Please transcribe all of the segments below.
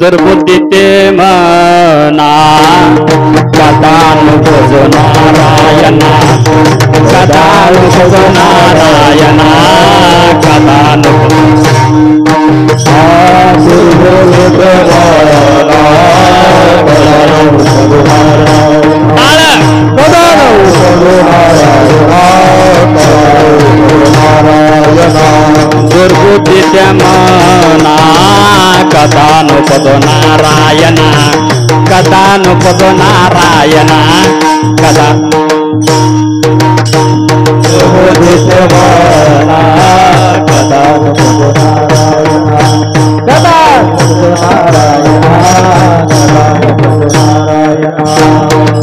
दुर्बुद्धीते मना कथानुभुज नारायणा कथानुभुज नारायणा कथानुभुज दुर्बुद्धीते मना कथानुपद नारायण कथानुपद नारायण कथा मुदित मना कदा नको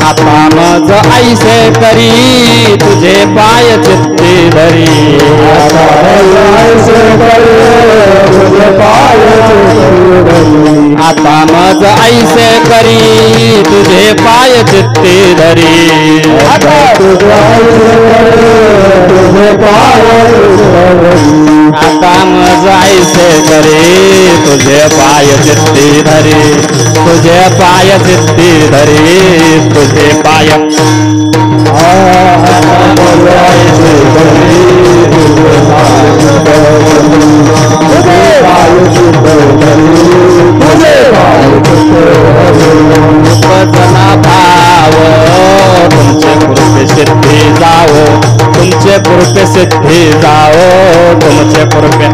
आता मज ऐसे करी तुझे पाय चित्ती धरी आता मज ऐसे करी तुझे पाय चित्ती धरी आता मज ऐसे करी तुझे पाय चित्ती धरी तुझे पाय चित्ती धरी तुझे पाय उपजना भाव तुमचे कृपे सिद्धी जाओ तुमचे कृपे सिद्धी जाओ तुमचे कृपे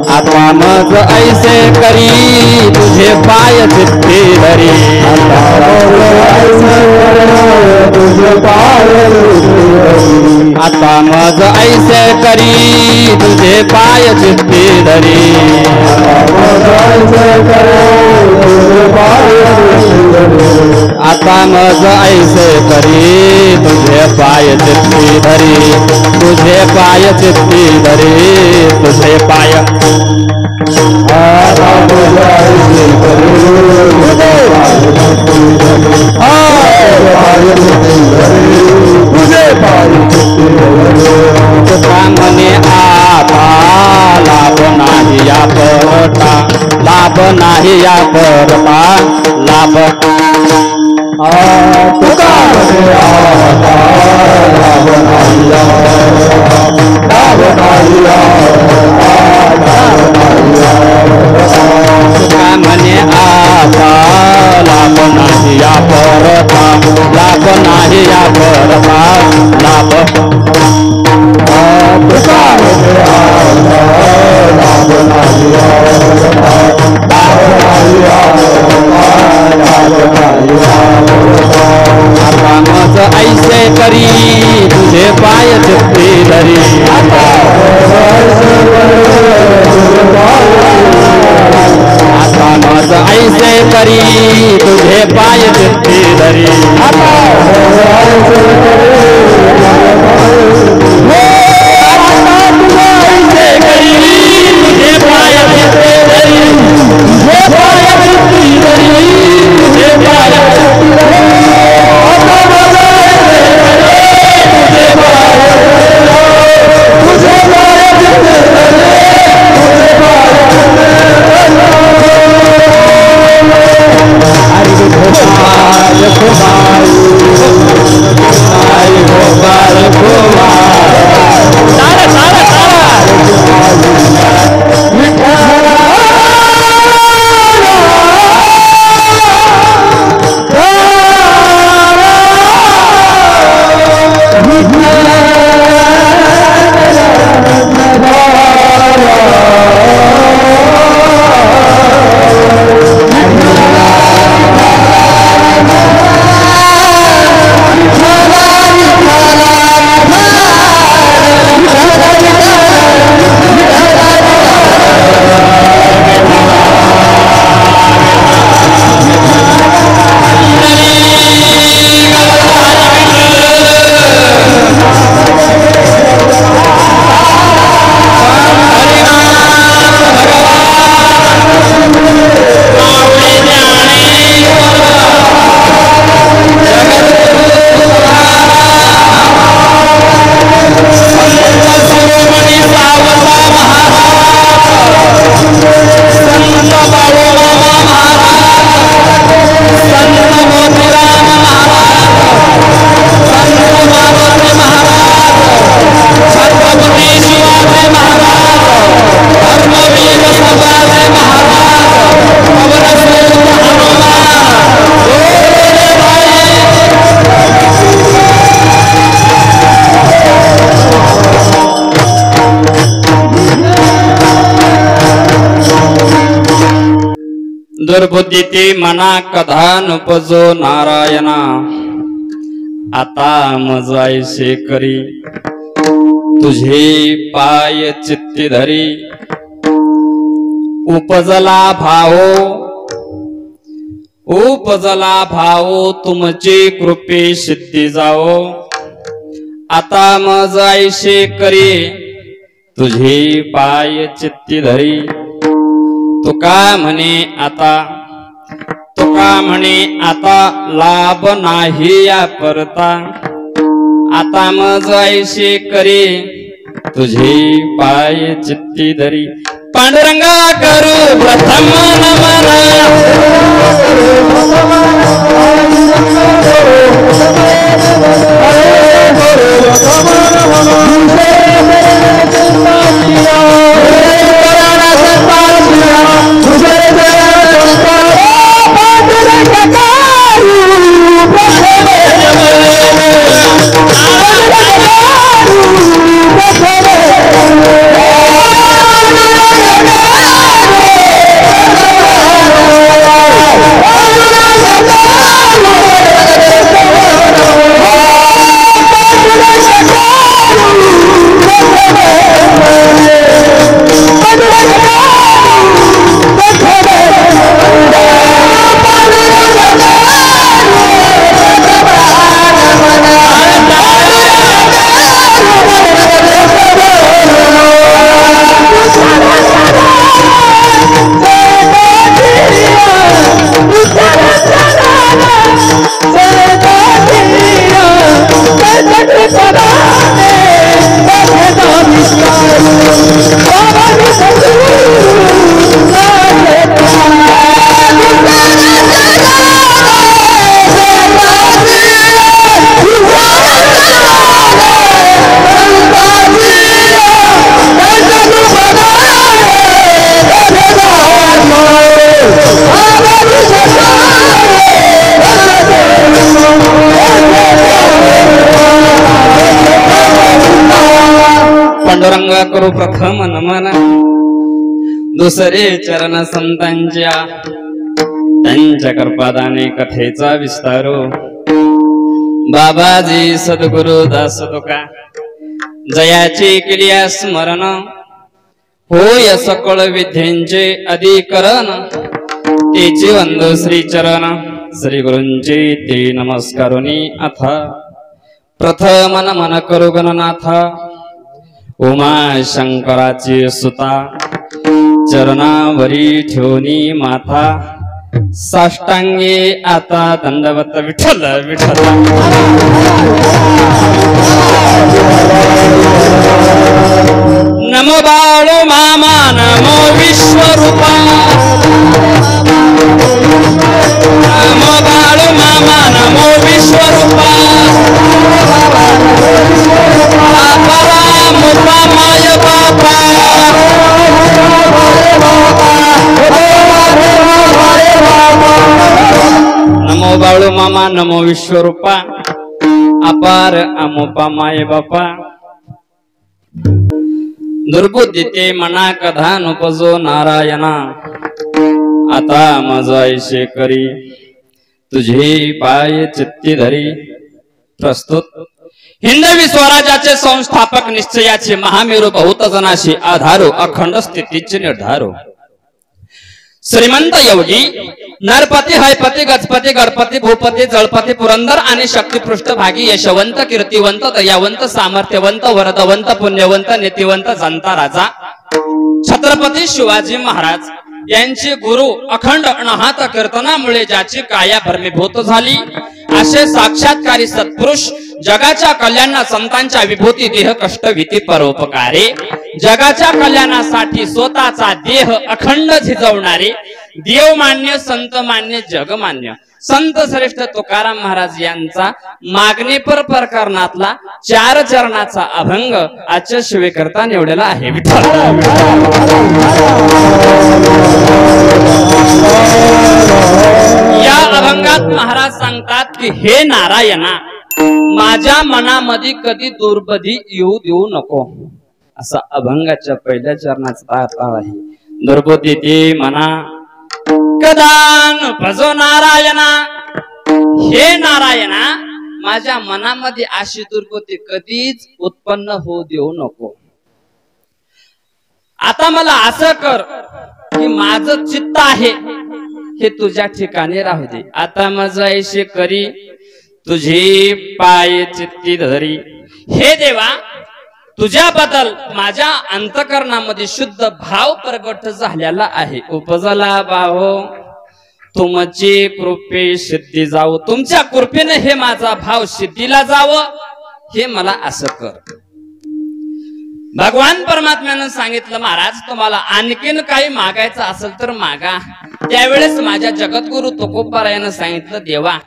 आता मज ऐसे करी तुझे पाय चित्ती धरी आता मज ऐसे करी तुझे पाय चित्ती धरी आता मज ऐसे करी तुझे पाय चित्ती धरी तुझे पाय चित्ती धरी तुझे पाय मने आता लाभ नाही या परता लाभ नाही या परता लाभ मने आता लाभ नाही या परता लाभ नाही या परता लाभ आता मज ऐसे करी तुझे पाय चित्ती धरी आता मज ऐसे करी तुझे पाय चित्ती धरी खुदा दुर्बुद्धी ती मना कधा नुपजो नारायणा आता मजायसे करी तुझे पाय चित्ती धरी उपजला भावो तुमची कृपे सिद्धी जाओ आता मजायसे करी तुझे पाय चित्ती धरी तुका म्हणे आता लाभ नाही या परता आता मजायसे करी तुझे पाय चित्ती धरी पांडुरंगा करू प्रथम नमन पांडुरंगा करू प्रथम नमन दुसरे चरण संतांच्या त्यांच्या कृपादाने कथेचा विस्तारो बाबाजी सद्गुरु दास तुका जयाचे केलिया स्मरण होय सकळ विद्येंचे अधिकरण तेचे वंदो श्री चरण श्री गुरूंचे ते नमस्कारोनी अथ प्रथम नमन करू गणनाथ उमा शंकराची सुता चरणावरी ठेवणी माथा साष्टांगे आता दंडवत विठ्ठल विठ्ठल नमो बाळू मामा नमो विश्वरूपा नमो बाळू मामा नमो विश्वरूपा नमो बाळू मामा नमो विश्वरूपा अपार अमोपा माय बापा दुर्बुद्धी ते मना कधा नुपजो नारायणा आता मजायसे करी तुझे पाय चित्ती धरी प्रस्तुत हिंदवी स्वराज्याचे संस्थापक निश्चयाचे महामेरू बहुत जनाशी आधारो अखंड स्थितीचे निर्धारो श्रीमंत योगी नरपती हयपती गजपती गणपती भूपती जळपती पुरंदर आणि शक्तिपृष्ठ भागी यशवंत कीर्तिवंत दयावंत सामर्थ्यवंत वरदवंत पुण्यवंत नीतिवंत जनता राजा छत्रपती शिवाजी महाराज यांचे गुरु अखंड अनहात कीर्तनामुळे ज्याची काया भरमीभूत झाली असे साक्षात्कारी सत्पुरुष जगाच्या कल्याणा संतांच्या विभूती देह कष्ट भीती परोपकारे जगाच्या कल्याणासाठी स्वतःचा देह अखंड झिजवणारे देवमान्य संतमान्य जगमान्य संत श्रेष्ठ तुकाराम महाराज यांचा मागणीपर प्रकरणातला 4 चरणाचा अभंग आजच्या शिवेकरता निवडलेला आहे विठ्ठल या अभंगात महाराज सांगतात की हे नारायणा माझ्या मनामध्ये कधी दुर्बधी येऊ देऊ नको असा अभंगाच्या पहिल्या चरणाचा अर्थ आहे दुर्बुद्धी ते मना कदान भजो नारायणा, हे नारायणा माझ्या मनामध्ये अशी दुर्गती कधीच उत्पन्न होऊ देऊ नको. आता मला असं कर की माझं चित्त आहे हे तुझ्या ठिकाणी राहू दे. आता माझं ऐशे करी तुझे पाय चित्ती धरी. हे देवा तुझ्याबद्दल माझ्या अंतकरणामध्ये शुद्ध भाव प्रगट झालेला आहे. उपजला भाव तुमची कृपे सिद्धी जावो. तुमच्या कृपेने हे माझा भाव सिद्धीला जावं हे मला असं कर. भगवान परमात्म्यानं सांगितलं महाराज तुम्हाला आणखीन काही मागायचं असेल तर मागा. त्यावेळेस माझ्या जगद्गुरु तुकोबारायानं सांगितलं देवा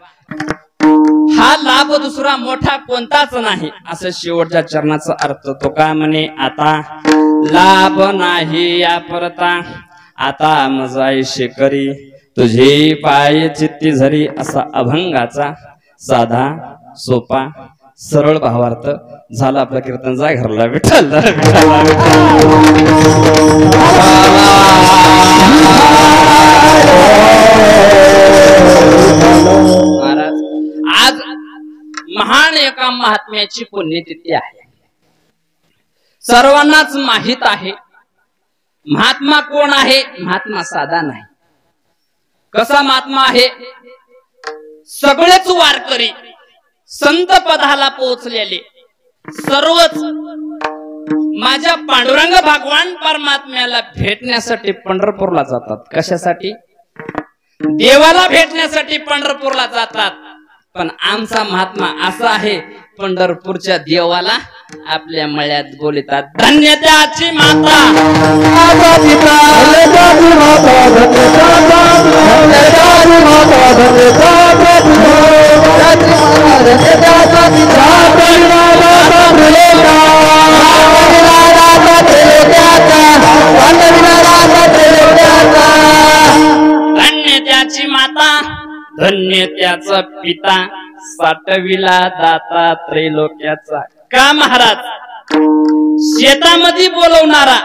हा लाभ दुसरा मोठा कोणताच नाही. असं शेवटच्या चरणाचा अर्थ तो का म्हणे आता लाभ नाही या परता, आता मजा ऐशे करी तुझे पाय चित्ती झरी. असा अभंगाचा साधा सोपा सरळ भावार्थ झाला. आपला कीर्तन जा घरला. विठ्ठल महाराज आज महान एका महात्म्याची पुण्यतिथी आहे. सर्वांनाच माहित आहे महात्मा कोण आहे. महात्मा साधा नाही. कसा महात्मा आहे. सगळेच वारकरी संत पदाला पोहोचलेले सर्वच माझ्या पांडुरंग भगवान परमात्म्याला भेटण्यासाठी पंढरपूरला जातात. कशासाठी. देवाला भेटण्यासाठी पंढरपूरला जातात. पण आमचा महात्मा असा आहे पंढरपूरच्या देवाला आपल्या मळ्यात बोलतात. धन्य त्याची माता धन्य त्याची माता धन्य त्याचा पिता साठविला दाता त्रैलोक्याचा. का महाराज शेतामध्ये बोलवणारा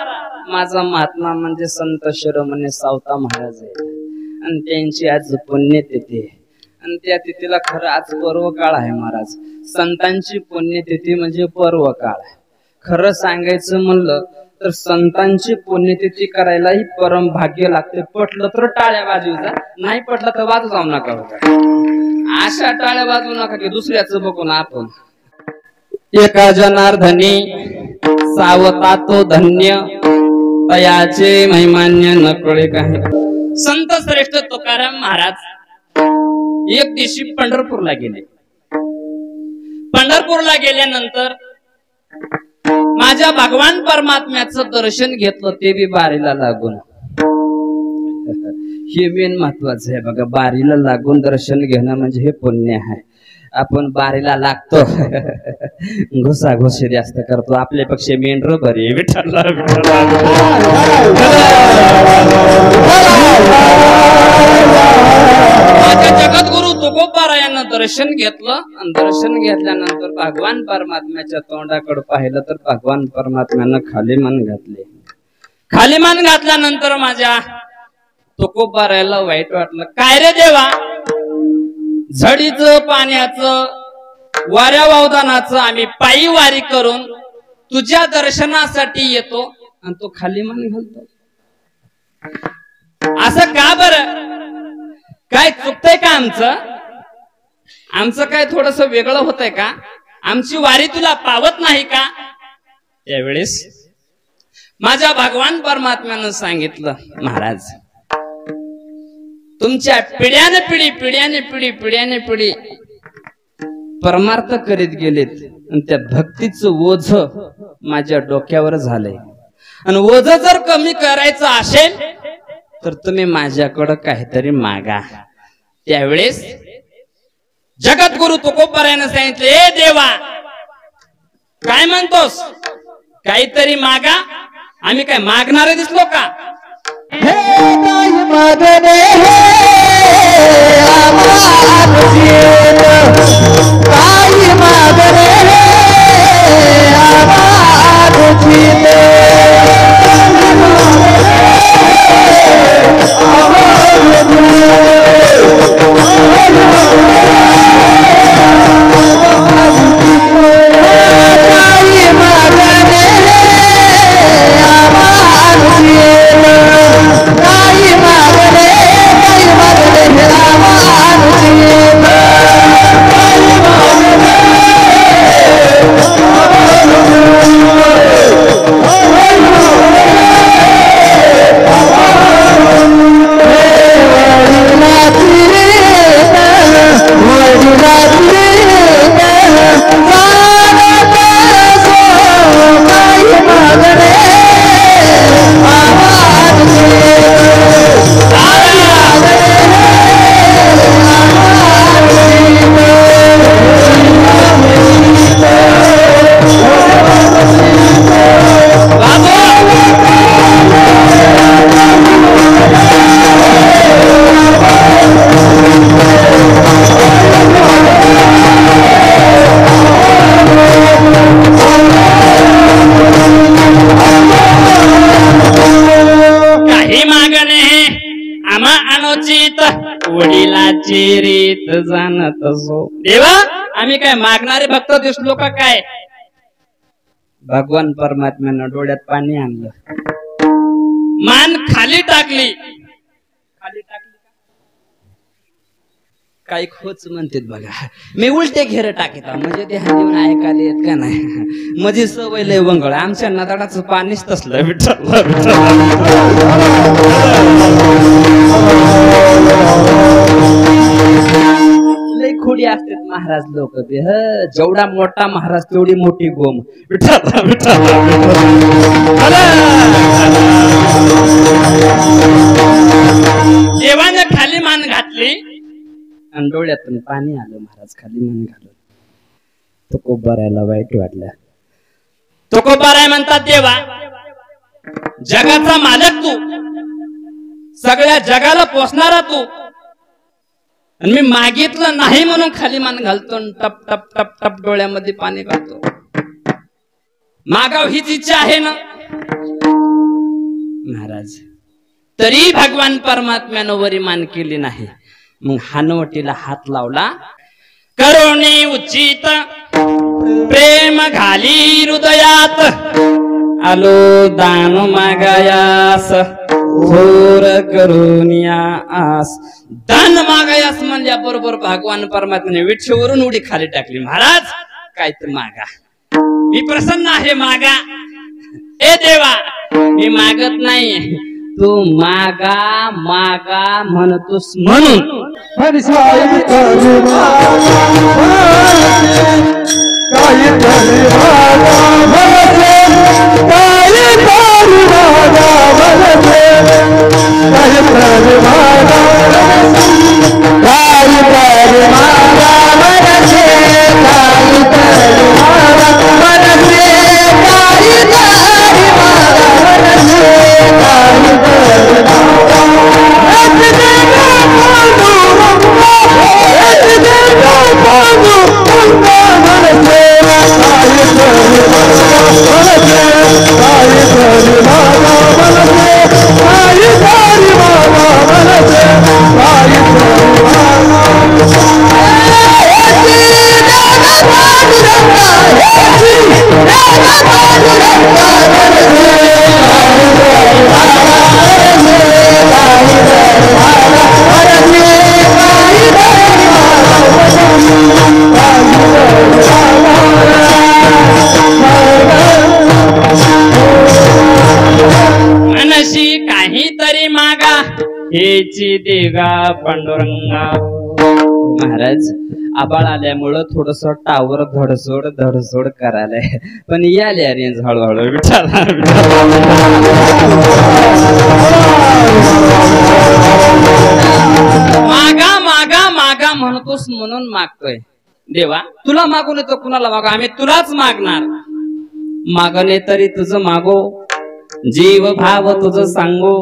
माझा महात्मा म्हणजे संत शिरोमणी सावता महाराज आहे. आणि त्यांची आज पुण्यतिथी आहे. आणि त्या तिथीला खरं आज पर्व काळ आहे महाराज. संतांची पुण्यतिथी म्हणजे पर्व काळ आहे. खरं सांगायचं म्हणलं तर संतांची पुण्यतिथी करायलाही परम भाग्य लागते. पटलं तर टाळ्या वाजवता, नाही पटलं तर वाजू जाऊ नका. अशा टाळ्या वाजवू नका की दुसऱ्याचं बघून आपण. एका जनार्दनी सावता तो धन्य तयाचे महिमान्य न कळे काही. संत श्रेष्ठ तुकाराम महाराज एक दिवशी पंढरपूरला गेले. पंढरपूरला गेल्यानंतर माझ्या भगवान परमात्म्याचं दर्शन घेतलं. ते बी बारीला लागून. हे मेन महत्वाचं आहे बघा. बारीला लागून दर्शन घेणं म्हणजे हे पुण्य आहे. आपण बारीला लागतो घुसाघुशी जास्त करतो. आपल्यापेक्षा मेंढर बरी. विठ्ठल जगद्गुरु तुकोबारायानं दर्शन घेतलं. आणि दर्शन घेतल्यानंतर भगवान परमात्म्याच्या तोंडाकडे पाहिलं तर भगवान परमात्म्यानं खाली मान घातले. खाली मान घातल्यानंतर माझ्या तुकोबारायाला वाईट वाटलं. काय रे देवा झडीचं पाण्याचं वाऱ्या वावदानाचं आम्ही पायी वारी करून तुझ्या दर्शनासाठी येतो आणि तू खाली मान घालतो. असं का बरं. काय चुकतंय का आमचं. आमचं काय थोडस वेगळं होतंय का. आमची वारी तुला पावत नाही का. त्यावेळेस माझ्या भगवान परमात्म्यानं सांगितलं महाराज तुमच्या पिढ्याने पिढी पिढ्याने पिढी पिढ्याने पिढी परमार्थ करीत गेलेत. आणि त्या भक्तीचं ओझ माझ्या डोक्यावर झालंय. आणि ओझ जर कमी करायचं असेल तर तुम्ही माझ्याकडं काहीतरी मागा. त्यावेळेस जगद्गुरु तुकोबारायानं सांगितलं ए देवा काय म्हणतोस काहीतरी मागा. आम्ही काय मागणारे दिसलो का. हे काय मागणे काय मागणे उचित वडिलाची रीत जाणत असो. देवा आम्ही काय मागणारे भक्त दिसलो का काय? भगवान परमात्म्यानं डोळ्यात पाणी आणलं, मान खाली टाकली. काही खोच म्हणतात बघा, मी उलटे घेर टाकीत म्हणजे ते देऊन ऐकायला येत का नाही. माझी सवय लय वंगळ, आमच्या नदाडाचं पाणीच तसलं. विठ्ठल लय खोडी असतात महाराज लोक ते. जेवढा मोठा महाराज तेवढी मोठी गोम. विठ्ठल विठ्ठल देवानं खाली मान घातली आणि डोळ्यातून पाणी आलं. महाराज खाली मान घालून तुकोबारायला वाईट वाटलं. तुकोबाराय म्हणतात, देवा जगाचा मालक तू, सगळ्या जगाला पोचणारा तू, आणि मी मागितलं नाही म्हणून खाली मान घालतो, टप टप टप टप डोळ्यामध्ये पाणी घालतो. मागाव हीच इच्छा आहे ना महाराज. तरी भगवान परमात्म्यानं वरी मान केली नाही. मग हानवटीला हात लावला, करुणी उचित प्रेम घाली हृदयात, आलो दान मागायास थोर करुनिया आस. दान मागायास म्हणल्या बरोबर भगवान परमात्म्याने विठ्ठीवरून उडी खाली टाकली. महाराज काय तर मागा, मी प्रसन्न आहे, मागा. ए देवा मी मागत नाही, तू मागा मागा म्हणतोस म्हणून. काहीतरी मागा हेची देगा पांडुरंगा. महाराज आबाळ आल्यामुळं थोडस टावर धडसोड धडसोड करायला, पण याल्या रेंज हळूहळू. विठ्ठला मागा मागा मागा म्हणतोस म्हणून मागतोय. देवा तुला मागून येतो, कुणाला मागो? आम्ही तुलाच मागणार. मागणे तरी तुझं मागो, जीव भाव तुझं सांगो,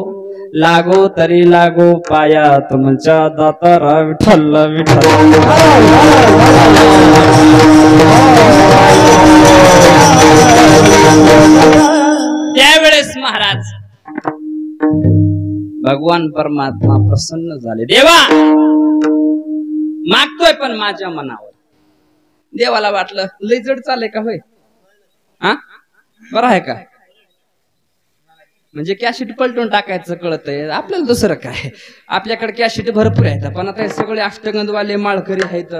लागो तरी लागो पाया तुमच्या दातारा. विठ्ठल विठ्ठल त्यावेळेस महाराज भगवान परमात्मा प्रसन्न झाले. देवा मागतोय पण माझ्या मनावर. देवाला वाटलं लय जड चालय का होय, हा बरं आहे का, म्हणजे कॅशिट पलटून टाकायचं कळतंय आपल्याला. दुसरं काय, आपल्याकडे कॅशिट भरपूर आहेत, पण आता हे सगळे अष्टगंधवाले माळकरी आहेत.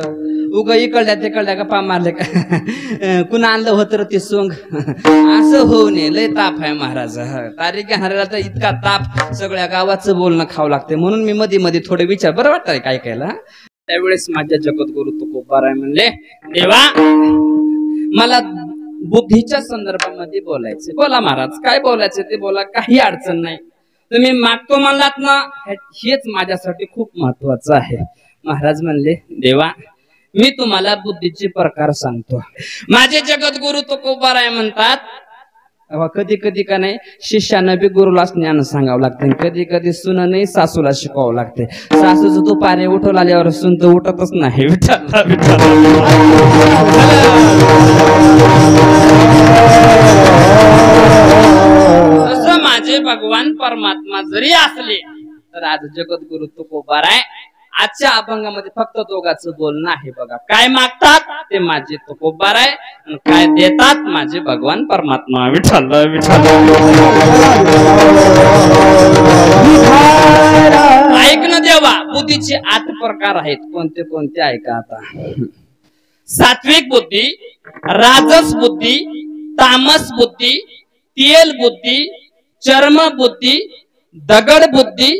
उगा इकडल्या तिकडल्या गप्पा मारले का कुणा आणलं होतं ते सोंग, असं होऊ नये. लय ताप आहे महाराज. तारीख घेणाऱ्याला तर इतका ताप, सगळ्या गावाचं बोलणं खावं लागते. म्हणून मी मध्ये मध्ये थोडे विचार बरं वाटतंय काय कायला. त्यावेळेस माझ्या जगद्गुरु तुकोबाराय म्हणले, देवा मला बुद्धीच्या संदर्भामध्ये बोलायचे. बोला महाराज काय बोलायचे ते बोला, काही अडचण नाही. तुम्ही मागतो म्हणलात ना, हेच माझ्यासाठी खूप महत्वाचं आहे. महाराज म्हणले, देवा मी तुम्हाला बुद्धीचे प्रकार सांगतो. माझे जगद्गुरु तुकोबाराय म्हणतात, कधी कधी का नाही शिष्यानं बी गुरुला ज्ञान सांगावं लागतं, कधी कधी सुन नाही सासूला शिकवावं लागते. सासूचं तू पारे उठवला आल्यावर सुन तर उठतच नाही. विठ्ठल विठ्ठल तसं माझे भगवान परमात्मा जरी असले तर आज जगद्गुरु तुकोबाराय आजच्या अभंगामध्ये फक्त दोघांचं बोलणं आहे बघा. काय मागतात ते माझे तुकोबाराय आणि काय देतात माझे भगवान परमात्मा विठ्ठल विठ्ठल. ऐक ना देवा, बुद्धीचे 8 प्रकार आहेत. कोणते कोणते ऐका आता. सात्विक बुद्धी, राजस बुद्धी, तामस बुद्धी, तेल बुद्धी, चर्म बुद्धी, दगड बुद्धी,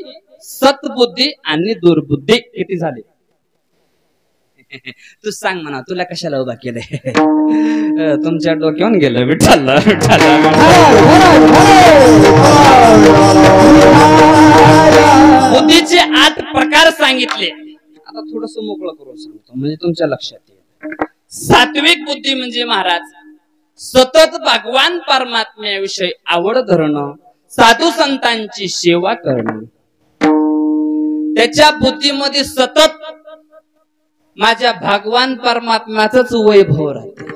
सतबुद्धी आणि दुर्बुद्धी. किती झाले? तू सांग म्हणा, तुला कशाला उभा केलंय? तुमच्या डोक्यावरून गेलं विठ्ठल विठ्ठल. बुद्धीचे 8 प्रकार सांगितले. आता थोडस मोकळं करून सांगतो म्हणजे तुमच्या लक्षात येईल. सात्विक बुद्धी म्हणजे महाराज सतत भगवान परमात्म्याविषयी आवड धरणं, साधू संतांची सेवा करणं. त्याच्या बुद्धीमध्ये सतत माझ्या भगवान परमात्म्याचंच वैभव राहते.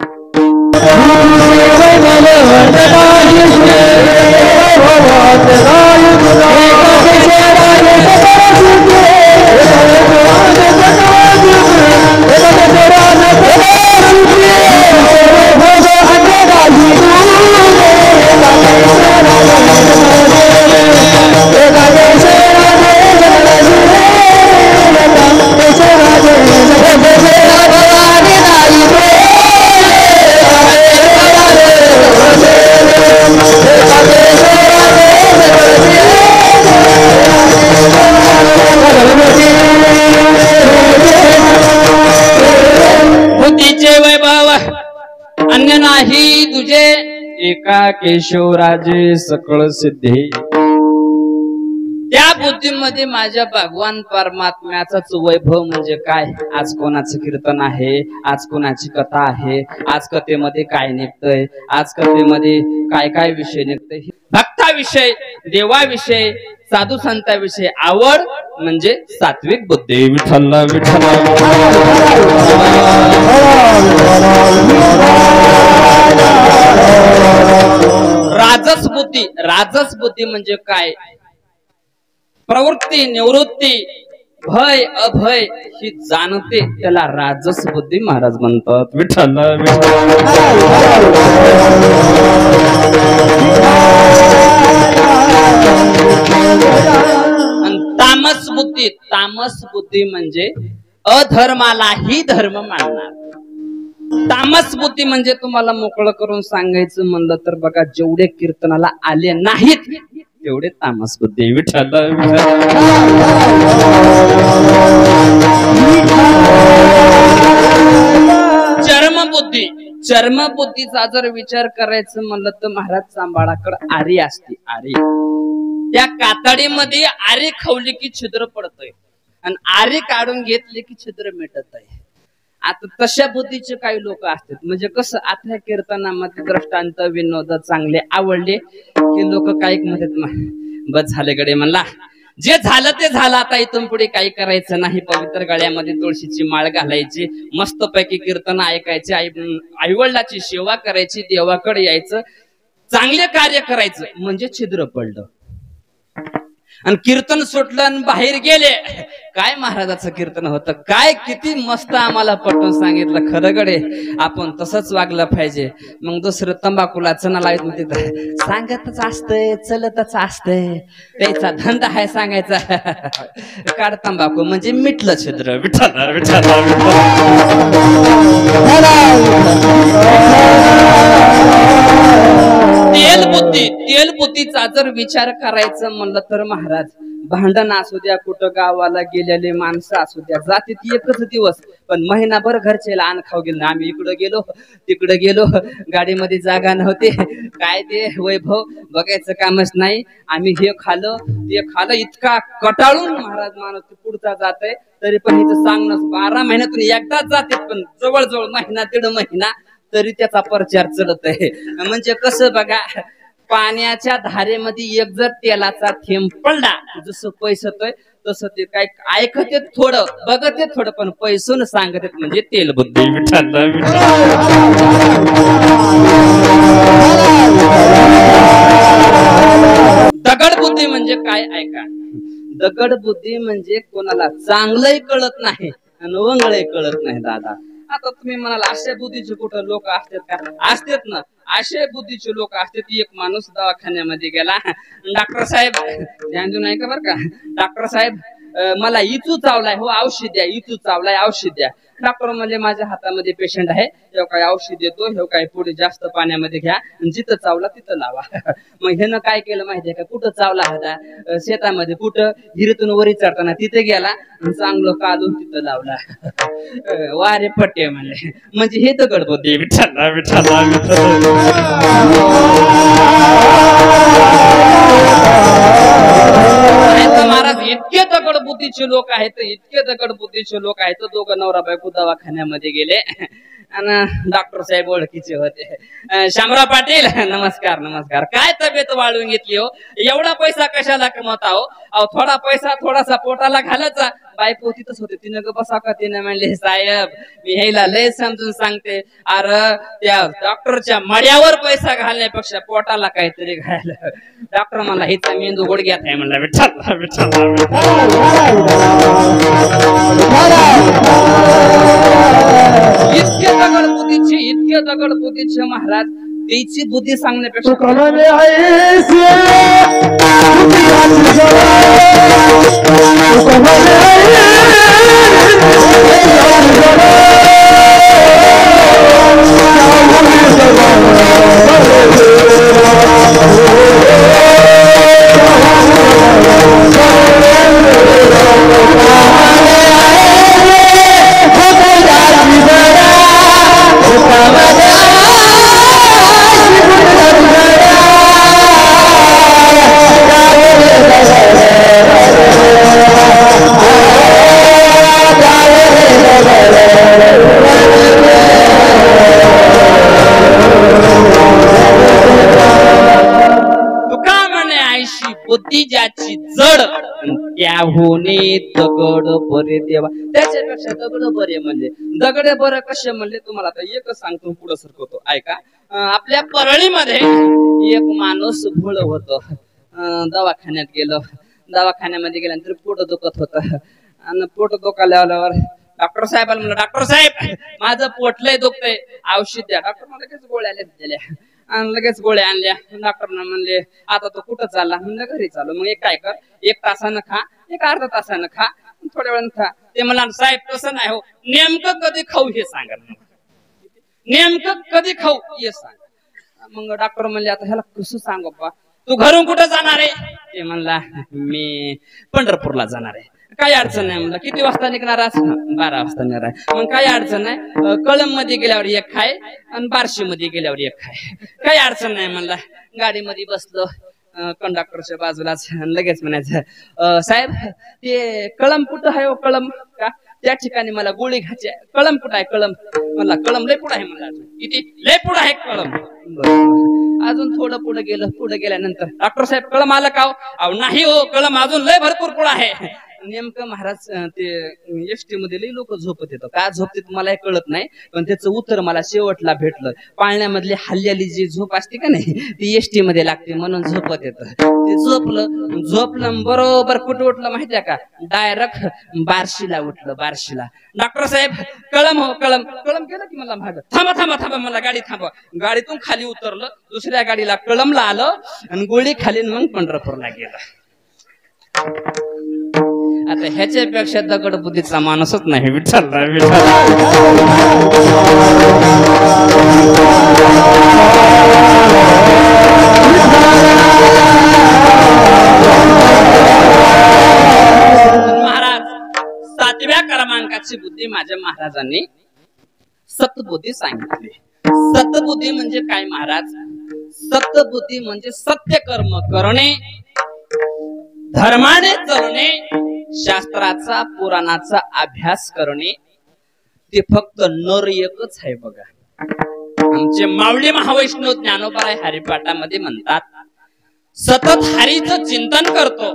बुद्धीचे वैभव अन्य नाही तुझे, एका केशवराजे सकळ सिद्धी. त्या बुद्धीमध्ये माझ्या भगवान परमात्म्याचाच वैभव म्हणजे काय. आज कोणाचं कीर्तन आहे, आज कोणाची कथा आहे, आज कथेमध्ये काय निघतंय, आज कथेमध्ये काय काय विषय निघतंय. भक्ताविषयी, देवाविषयी, साधू संतांविषयी आवड म्हणजे सात्विक बुद्धी विठ्ठल विठ्ठल. राजस बुद्धी, राजस बुद्धी म्हणजे काय. प्रवृत्ती निवृत्ती भय अभय ही जाणते त्याला राजस बुद्धी महाराज म्हणतात विठ्ठल तामस बुद्धी, तामस बुद्धी म्हणजे अधर्मालाही धर्म मानणार. तामस बुद्धी म्हणजे तुम्हाला मोकळं करून सांगायचं म्हणलं तर बघा, जेवढे कीर्तनाला आले नाहीत तेवढे तामस बुद्धी विठ्ठल. चर्मबुद्धी, चर्मबुद्धीचा जर विचार करायचं म्हणलं तर महाराज चांबाळाकडे आरी असते. आरी, त्या कातडीमध्ये आरी खवली की छिद्र पडतय आणि आरी काढून घेतली की छिद्र मिटत आहे. आता तशा बुद्धीचे काही लोक असतात. म्हणजे कसं, आता कीर्तनामध्ये दृष्टांत विनोद चांगले आवडले की लोक काही म्हणतात बस झाले गडे म्हणला, जे झालं ते झालं, आता इथून पुढे काही करायचं नाही. पवित्र गळ्यामध्ये तुळशीची माळ घालायची, मस्तपैकी कीर्तन ऐकायचे, आईवडिलाची सेवा करायची, देवाकडे यायचं, चांगले कार्य करायचं. म्हणजे छिद्र पडलं आणि कीर्तन सुटलं आणि बाहेर गेले. काय महाराजाचं कीर्तन होतं, काय किती मस्त आम्हाला पटवून सांगितलं. खरं गडे आपण तसंच वागलं पाहिजे. मग दुसरं तंबाखूला चणा लावत म्हणते, सांगतच असतंय, चलतच असतंय, त्याचा धंदा आहे सांगायचा. काढ तंबाखू म्हणजे मिटलं छिद्र विठ्ठल विठ्ठल. तेल बुद्धी, तेल बुद्धीचा जर विचार करायचं म्हणलं तर महाराज भांडण असू द्या, कुठं गावाला गेलेले माणसं असू द्या, जातीत एकच दिवस पण महिनाभर घरचे आण खाऊ गेलो. आम्ही इकडं गेलो तिकडं गेलो, गाडीमध्ये जागा नव्हते, काय ते वैभव बघायचं कामच नाही. आम्ही हे खाल्लं ते खाल्लं, इतका कटाळून महाराज माणूस पुढचा जात आहे. तरी पण इथं सांगणं 12 महिन्यातून एकदाच जाते, पण जवळजवळ महिना 1.5 महिना तरी त्याचा प्रचार चलत आहे. म्हणजे कसं बघा, पाण्याच्या धारेमध्ये एक जर तेलाचा थेंब पडला, जसं पैसतोय तसं ते काय ऐकत येत थोडं, बघत येत थोडं, पण पैसून सांगत येत. म्हणजे तेल बुद्धी विठ्ठल. दगड बुद्धी म्हणजे काय ऐका, दगड बुद्धी म्हणजे कोणाला चांगलंही कळत नाही आणि वंगळही कळत नाही दादा. आता तुम्ही म्हणाल अशा बुद्धीचे कुठं लोक असतात का? असतात ना, अशा बुद्धीचे लोक असतात. एक माणूस दवाखान्यामध्ये गेला, डॉक्टर साहेब ध्यान देऊ नाही का बरं का, डॉक्टर साहेब मला इचू चावलाय, हो औषध द्या, इचू चावलाय औषध द्या. डॉक्टर म्हणजे माझ्या हातामध्ये पेशंट आहे, हे काय औषध देतो, हे काय पुढे जास्त पाण्यामध्ये घ्या, जिथं चावला तिथं लावा. मग ह्यानं काय केलं माहितीये का, कुठं चावला होता शेतामध्ये, कुठं हिरीतून वरी चढताना तिथे गेला, चांगलं काढून तिथं लावला. वारे पट्टे म्हणले, म्हणजे हे दगड बुद्धी. विठ्ठला विठ्ठला महाराज इतके दगड बुद्धीचे लोक आहेत, इतके दगड बुद्धीचे लोक आहेत. दोघं नवरा बायको दवाखान्यामध्ये गेले आणि डॉक्टर साहेब ओळखीचे होते. शामराव पाटील नमस्कार नमस्कार, काय तब्येत वाढवून घेतली हो, एवढा पैसा कशाला कमवता हो, अहो थोडा पैसा थोडासा पोटाला घालायचा. बायको तिथंच होते, तिनं ग बसा का, तिने म्हणले साहेब मी ह्याला लय समजून सांगते, अरे त्या डॉक्टरच्या मड्यावर पैसा घालण्यापेक्षा पोटाला काहीतरी घायला. डॉक्टर मला हिचा मेंदू गुडघ्यात आहे म्हणला. विठ्ठल विठ्ठल इतके दगड बुद्धीचे, इतके दगड बुद्धीचे महाराज, त्याची बुद्धी सांगण्यापेक्षा बुद्धी ज्याची जड त्याहुने दगड बरे देवा. त्याच्यापेक्षा दगड बरे म्हणले, दगड बरं कसे म्हणले तुम्हाला आता एकच सांगतो, पुढे सरकवतो ऐका. आपल्या परळीमध्ये एक माणूस भोळ होत, दवाखान्यात गेलो, दवाखान्यामध्ये गेल्यानंतर पोट दुखत होत आणि पोट दुखाल्यावर डॉक्टर साहेबांना म्हणलं, डॉक्टर साहेब माझं पोट लय दुखतंय, औषध द्या. डॉक्टर मला लगेच गोळ्या दिल्या आणि लगेच गोळ्या आणल्या. डॉक्टरना म्हणले आता तो कुठं चालला, म्हणलं घरी चालू. मग एक काय कर, 1 तासानं खा, एक अर्धा तासानं खा, थोड्या वेळानं खा. ते मला साहेब तसं नाही हो, नेमकं कधी खाऊ हे सांगा, नेमकं कधी खाऊ हे सांग. मग डॉक्टर म्हणले आता ह्याला कसं सांग बाप्पा, तू घरून कुठं जाणार आहे? ते म्हणला मी पंढरपूरला जाणार आहे. काही अडचण नाही म्हणलं. किती वाजता निघणार आज? 12 वाजता निघणार आहे. मग काही अडचण नाही, कळंब मध्ये गेल्यावर एक खाय आणि बार्शी मध्ये गेल्यावर एक खाय, काही अडचण नाही म्हणला. गाडीमध्ये बसलो कंडक्टरच्या बाजूलाच, लगेच म्हणायचं साहेब ते कळंब कुठं आहे हो, कळंब का त्या ठिकाणी मला गोळी घ्यायची. कळंब कुठं आहे? कळंब म्हणला कळंब लय पुढं आहे म्हणला. किती लय पुढं आहे कळंब? अजून थोडं पुढे गेलं. पुढे गेल्यानंतर डॉक्टर साहेब कळंब आलं का? अहो नाही हो, कळंब अजून लय भरपूर पुढं आहे. नेमकं महाराज ते एसटी मध्ये लई लोक झोपत येतं, का झोपते मला कळत नाही, पण त्याचं उत्तर मला शेवटला भेटलं. पाळण्यामधली हल्ल्याली जी झोप असते का नाही, ती एसटी मध्ये लागते म्हणून झोपत येतं. ते झोपलं बरोबर कुठं उठलं माहितीये का? डायरेक्ट बार्शीला उठलं, बार्शीला. डॉक्टर साहेब कळंब हो, कळंब. कळंब गेलं की मला माग, थांबा थांबा थांबा, मला गाडी थांबा. गाडीतून खाली उतरलं, दुसऱ्या गाडीला कळंबला आलं आणि गोळी खाली मग पंढरपूरला गेलं. आता ह्याच्यापेक्षा दगड बुद्धीचा माणूसच नाही. विठ्ठल महाराज 7व्या क्रमांकाची बुद्धी माझ्या महाराजांनी सतबुद्धी सांगितली. सतबुद्धी म्हणजे काय महाराज? सतबुद्धी म्हणजे सत्य कर्म करणे, धर्माने चालणे, शास्त्राचा पुराणाचा अभ्यास करणे. ते फक्त नर एकच आहे बघा. आमचे माऊली महावैष्णव ज्ञानोबा हरिपाठामध्ये म्हणतात, सतत हरीचं चिंतन करतो,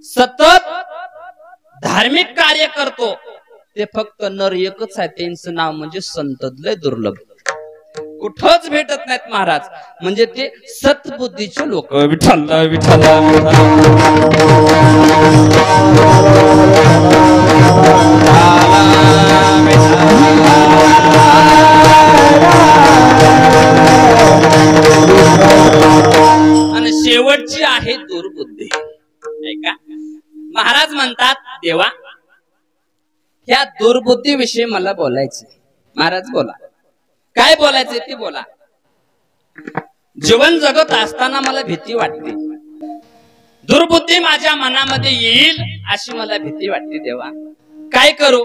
सतत धार्मिक कार्य करतो, ते फक्त नर एकच आहे. त्यांचं नाव म्हणजे संत. लय दुर्लभ. कुठंच भेटत नाहीत महाराज. म्हणजे ते सतबुद्धीचे लोक. विठ्ठल विठ्ठल आणि शेवटची आहे दुर्बुद्धी. ऐका, महाराज म्हणतात देवा ह्या दुर्बुद्धी विषयी मला बोलायचे. महाराज बोला, काय बोलायचे ते बोला. जीवन जगत असताना मला भीती वाटते, दुर्बुद्धी माझ्या मनामध्ये येईल अशी मला भीती वाटते. देवा काय करू,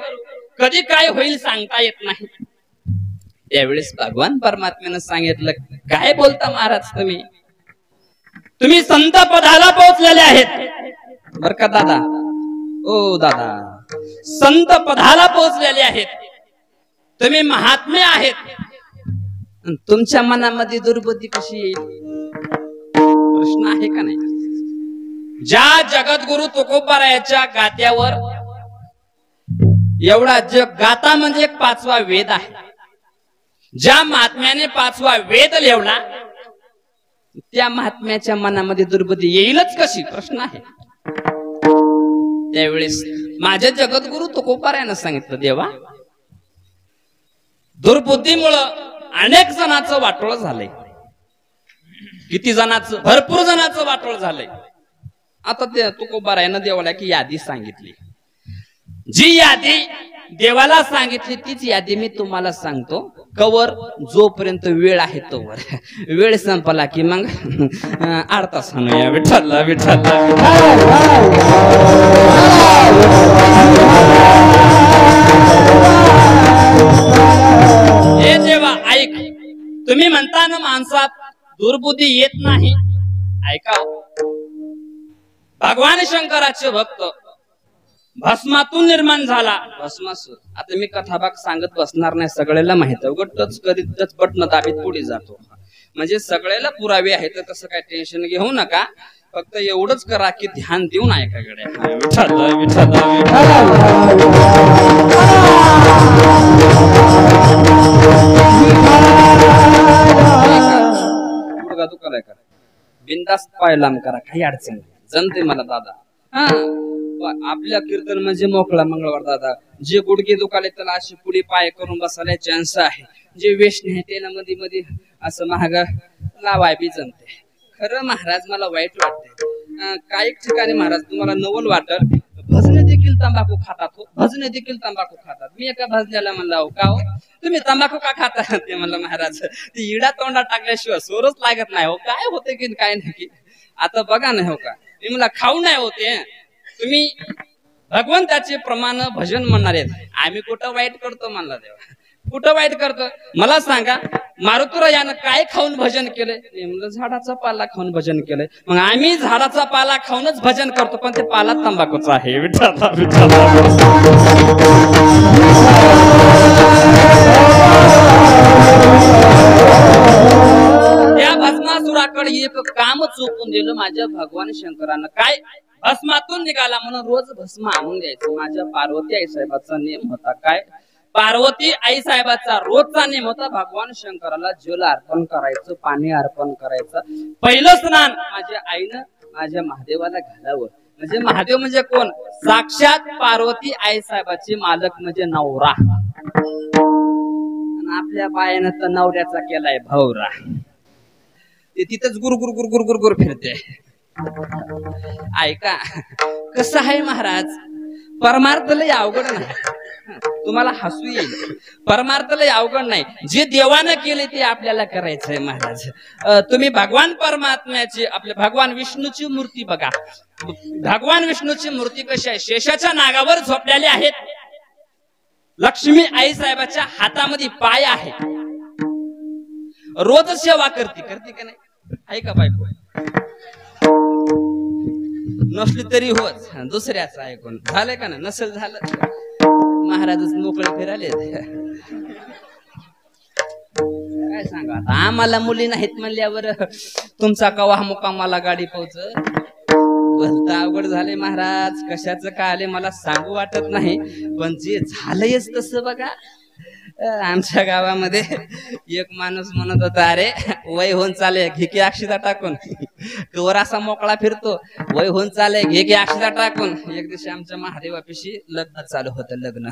कधी काय होईल सांगता येत नाही. त्यावेळेस भगवान परमात्म्यानं सांगितलं, काय बोलता महाराज तुम्ही संत पदाला पोहोचलेले आहेत बर का दादा. ओ दादा, संत पदाला पोहोचलेले आहेत तुम्ही, महात्मे आहेत. तुमच्या मनामध्ये दुर्बुद्धी कशी येईल, प्रश्न आहे का नाही. ज्या जगद्गुरु तुकोबारायाच्या गात्यावर एवढा जग गाता म्हणजे एक 5वा वेद आहे. ज्या महात्म्याने 5वा वेद लिवला त्या महात्म्याच्या मनामध्ये दुर्बुद्धी येईलच कशी, प्रश्न आहे. त्यावेळेस माझ्या जगद्गुरु तुकोबारायानं सांगितलं, देवा दुर्बुद्धीमुळं अनेक जणांचं वाटोळ झालंय. किती जणांचं, भरपूर जणांचं वाटोळ झालंय. आता ते तुकोबारायानं देवाला की यादी सांगितली. जी यादी देवाला सांगितली तीच यादी मी तुम्हाला सांगतो. कवर जोपर्यंत वेळ आहे तोवर, वेळ संपला की मग अर्धा सांगूया. विठ्ठल विठ्ठल हे देवा ऐक, तुम्ही म्हणता ना माणसात दुर्बुद्धी येत नाही. ऐका, भगवान शंकराचे भक्त भस्मातून निर्माण झाला. भस्मासूर. आता मी कथाभाग सांगत बसणार नाही, सगळ्याला माहित आहे. उगटच कधीच बटन दाबीत पुढे जातो. म्हणजे सगळ्याला पुरावे आहेत, तर तसं काय टेन्शन घेऊ नका. फक्त एवढंच करा की ध्यान देऊन ऐका गड्या. विठ्ठल विठ्ठल दुखालाय करा, बिंदास्त पाय लांब करा, काही अडचण नाही. जमते मला दादा. आपल्या कीर्तन म्हणजे मोकळा मंगळवार दादा. जे गुडघे दुखाले त्याला अशी पुढे पाय करून बसायला चान्स आहे. जे वेश नाही त्याला मध्ये मध्ये असं महाग लावाय बी जमते. खरं महाराज मला वाईट वाटते. काही ठिकाणी महाराज तुम्हाला नवल वाटत, भजने देखील तंबाखू खातात. हो, भजने देखील तंबाखू खातात. मी एका भजण्याला म्हणला, हो का हो तुम्ही तंबाखू का खाता. ते म्हणलं महाराज ती इडा तोंडात टाकल्याशिवाय सोरच लागत नाही. हो काय होते की काय नाही. आता बघा नाही हो का, मी मला खाऊ नाही होते. तुम्ही भगवंताचे प्रमाण भजन म्हणणार आहेत. आम्ही कुठं वाईट करतो म्हणला देवा, कुठं वाईट करतो मला सांगा. मारुतीरायानं काय खाऊन भजन केलंय. म्हणलं झाडाचा पाला खाऊन भजन केलंय. मग आम्ही झाडाचा पाला खाऊनच भजन करतो, पण ते पाला तंबाखूचा आहे. विठ्ठल विठ्ठल त्या भस्मासुराकडे एक काम चोपून दिलं माझ्या भगवान शंकरानं. काय, भस्मातून निघाला म्हणून रोज भस्म आणून द्यायचं. माझ्या पार्वती आई साहेबाचा नेम होता. काय, पार्वती आई साहेबाचा रोजचा नेम होता. भगवान शंकराला जल अर्पण करायचं, पाणी अर्पण करायचं. पहिलं स्नान माझ्या आईनं माझ्या महादेवाला घालावं. म्हणजे महादेव म्हणजे कोण, साक्षात पार्वती आई साहेबाची मालक म्हणजे नवरा. आपल्या बायानं तर नवऱ्याचा केलाय भवरा. ते तिथंच गुरगुर गुरगुर गुरगुर फिरते. ऐका कसं आहे महाराज, परमार्थ लय अवघड नाही. तुम्हाला हसू येईल, परमार्थ लय अवघड नाही. जे देवानं केले ते आपल्याला करायचंय महाराज. तुम्ही भगवान परमात्म्याची, आपल्या भगवान विष्णूची मूर्ती बघा. भगवान विष्णूची मूर्ती कशी आहे, शेषाच्या नागावर झोपलेले आहेत. लक्ष्मी आई साहेबाच्या हातामध्ये पाय आहे. रोज सेवा करते का नाही, आहे का बायको. नसली तरी होच, दुसऱ्याच ऐकून झालंय का ना. नसेल झालं महाराजच मोकळे फिराले. काय सांगा आता, आम्हाला मुली नाहीत म्हणल्यावर तुमचा कवा मुकामाला गाडी पोहोच. भलता अवघड झाले महाराज. कशाचं काय आले मला सांगू वाटत नाही, पण जे झालंयच तसं बघा. आमच्या गावामध्ये एक माणूस म्हणत होता, अरे वय होऊन चाले घे की अक्षिता टाकून. कवर असा मोकळा फिरतो, वय होऊन चाले घे की अक्षिता टाकून. एक दिवशी आमच्या महादेवापाशी लग्न चालू होतं. लग्न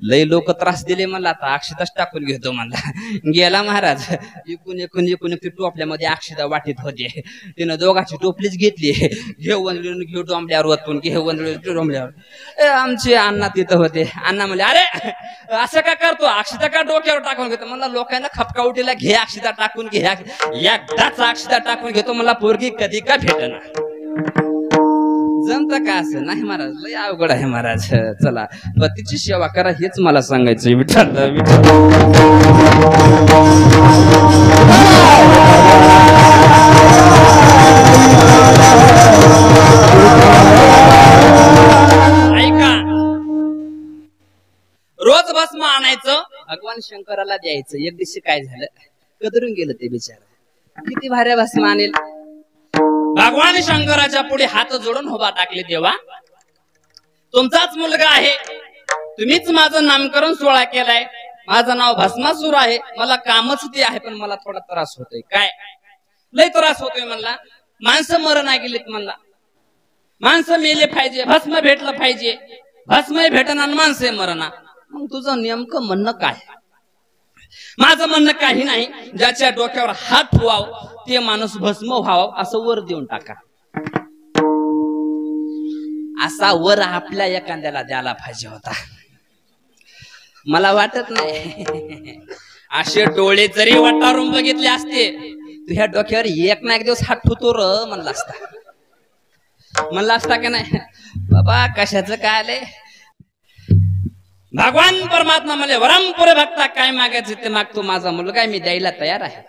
लय लोक त्रास दिले मला, आता अक्षिताच टाकून घेतो म्हणला. गेला महाराज. इकून एकून एकून एक टोपल्यामध्ये अक्षिता वाटीत होते. तिनं दोघाची टोपलीच घेतली. घे वंजळून घेऊ डोंबल्यावर वतून, घे वंजळून डोंबल्यावर. आमचे अण्णा तिथं होते. अण्णा म्हणले, अरे असं का करतो, अक्षिता का डोक्यावर टाकून घेतो. मला लोकांना खपका उठीला घे अक्षिता टाकून घे, एकदाच अक्षिता टाकून घेतो. मला पोरगी कधी का भेटना. जमत का असं नाही महाराज, लय अवघड आहे महाराज. चला पतीची सेवा करा हेच मला सांगायचं. विठ्ठल ऐका, रोज भस्म आणायचं, भगवान शंकराला द्यायचं. एक दिवशी काय झालं, कदरून गेलं ते बिचारा. किती भाऱ्या भस्म आणेल. भगवान शंकराच्या पुढे हात जोडून उभा टाकले, देवा तुमचाच मुलगा आहे, तुम्हीच माझं नामकरण सोहळा केलाय, माझं नाव भस्मासूर आहे, मला कामच ते आहे, पण मला थोडा त्रास होतोय. काय लय त्रास होतोय म्हणला. माणसं मरण गेलीत म्हणला, माणसं मेले पाहिजे, भस्म भेटलं पाहिजे, भस्म भेटना माणसं मरणा. मग तुझं नेमकं म्हणणं काय. माझं म्हणणं काही नाही, ज्याच्या डोक्यावर हात ठेवाव ते माणूस भस्म व्हावं असं वर देऊन टाका. असा वर आपल्या एखाद्याला द्यायला पाहिजे होता. मला वाटत नाही असे डोळे जरी वाटारून बघितले असते, तुझ्या डोक्यावर एक ना एक दिवस हात ठेवतो र म्हणला असता की नाही. बाबा कशाचं काय आलंय. भगवान परमात्मा म्हणले, वरम पुरे भक्ता काय मागायचं ते मागतो, माझा मुलगा मी द्यायला तयार आहे.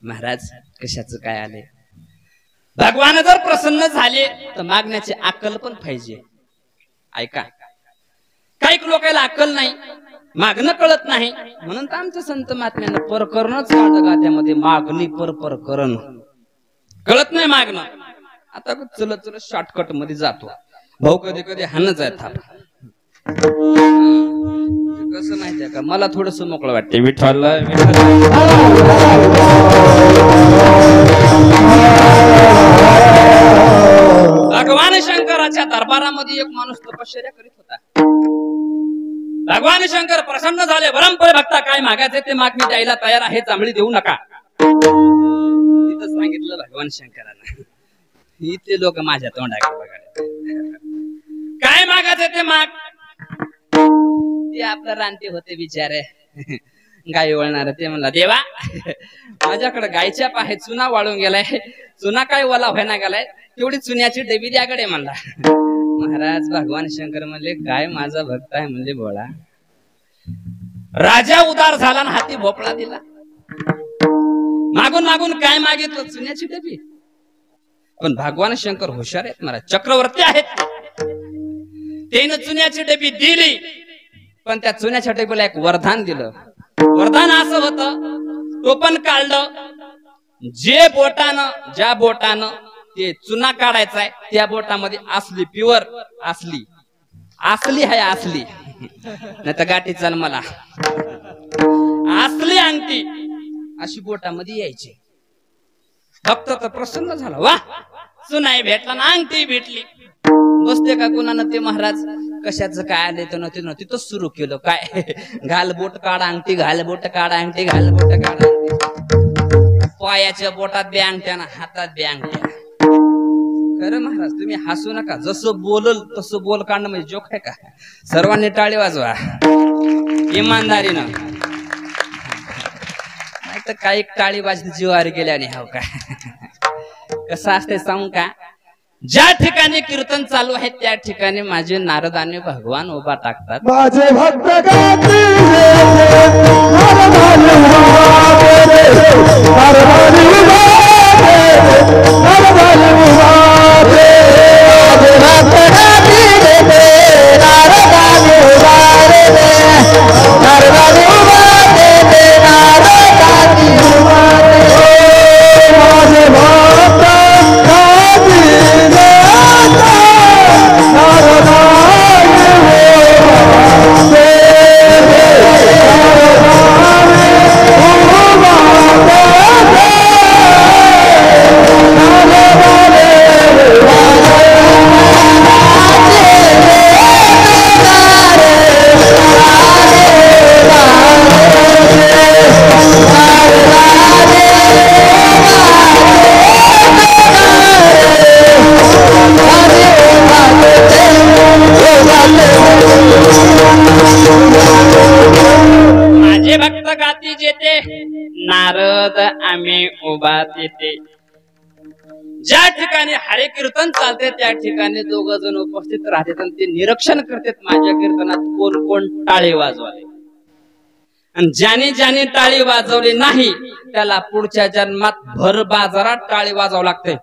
महाराज कशाचं काय आले. भगवान जर प्रसन्न झाले तर मागण्याची अक्कल पण पाहिजे. ऐका, काही लोकांना अक्कल नाही, मागणं कळत नाही, म्हणून तर आमच्या संत महात्म्यानं परकरणच काढलं गात्यामध्ये. मागणी पर करण कळत नाही मागणं. आता चलत चलत शॉर्टकट मध्ये जातो. भाऊ कधी कधी हानच आहे थाप. कसं माहितीये का, मला थोडस मोकळं वाटते. विठ्ठल भगवान शंकराच्या दरबारामध्ये एक माणूस तपश्चर्या करीत होता. भगवान शंकर प्रसन्न झाले. परंपरे भक्ता काय मागायचे ते माग मी द्यायला तयार आहे, जांभळी देऊ नका. तिथं सांगितलं भगवान शंकरांना. इथले लोक माझ्या तोंडाकडे बघायला, काय मागायचे ते माग. ते आपलं रानते होते बिचारे, गाई वळणार. ते म्हणला, देवा माझ्याकडे गायच्या पाहे चुना वाळून गेलाय, चुना काय ओला व्हायना गेलाय, तेवढी चुन्याची डबी द्याकडे म्हणला. महाराज भगवान शंकर म्हणले, काय माझा भक्त आहे म्हणजे बोळा. राजा उदार झाला ना हाती भोपळा दिला. मागून मागून काय मागितलं, चुन्याची डबी. पण भगवान शंकर हुशार आहेत महाराज, चक्रवर्ती आहेत. त्यानं चुन्याची डबी दिली, पण त्या चुन्याच्या डबीला एक वरदान दिलं. वरदान असं होतं, टोपण काढलं, जे बोटानं ज्या बोटानं ते चुना काढायचा आहे त्या बोटामध्ये असली प्युअर असली आहे, असली नाही तर गाठी चाल मला, असली अंगठी अशी बोटामध्ये यायची. भक्त तर प्रसन्न झाला. वा चुनाही भेटला ना अंगठी भेटली. बसते का कुणानं ते महाराज कशाचं काय आले तर नव्हते तिथंच सुरू केलं. काय घाल बोट काढा अंगठी, घाल बोट काढा अंगठी, घाल बोट काढा अंगठी. पायाच्या बोटात बी अंगठ्या ना हातात बी अंगठ्या. खरं महाराज तुम्ही हसू नका, जसं बोलल तसं बोल काढणं म्हणजे जोक आहे का. सर्वांनी टाळी वाजवा इमानदारीनं, नाही तर काही टाळी वाजली जीवारी गेल्याने. हो काय कसं असते सांगू का, ज्या ठिकाणी कीर्तन चालू आहे त्या ठिकाणी माझे नारद आणि भगवान उभा टाकतात. माझे भक्त घरात येते. ज्या ठिकाणी हरे कीर्तन चालते त्या ठिकाणी दोघ जण उपस्थित राहतात आणि ते निरीक्षण करतात माझ्या कीर्तनात कोण कोण टाळे वाजवले. आणि ज्याने ज्याने टाळी वाजवली नाही त्याला पुढच्या जन्मात भर बाजारात टाळी वाजवावं लागते.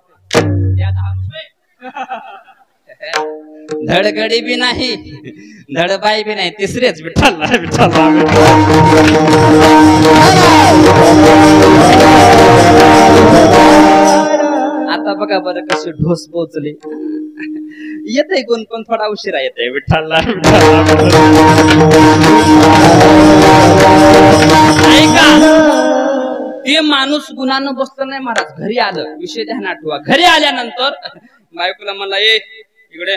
धडगडी बी नाही धडबाई बी नाही तिसरेच विठ्ठल आता बघा बरं कशी ढोस पोचले. येते कोण कोण थोडा उशिरा येते विठ्ठल. ऐका ते माणूस गुणानं बसलं नाही महाराज. घरी आलं विषय ध्यानात ठेवा. घरी आल्यानंतर बायकोला म्हणला ये इकडे.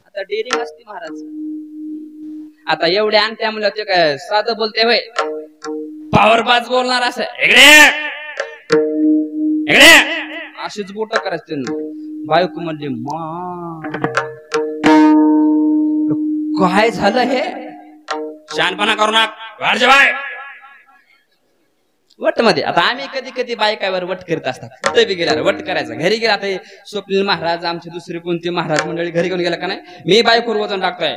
आता डेअरिंग असते महाराज. आता एवढे आणत्या म्हणलं ते काय साधं बोलते होय पावरबाज बोलणार असं इकडे इकडे अशीच बोट करायची. बायको म्हणली मा काय झालं हे शहाणपणा करू नका बाय वट मध्ये. आता आम्ही कधी कधी बायकावर वट करत असतात. कुठे बी गेला वट करायचा. घरी गेला आता स्वप्नील महाराज आमचे दुसरे कोणते महाराज मंडळी घरी घेऊन गेला का नाही मी बायकोवर वजन टाकतोय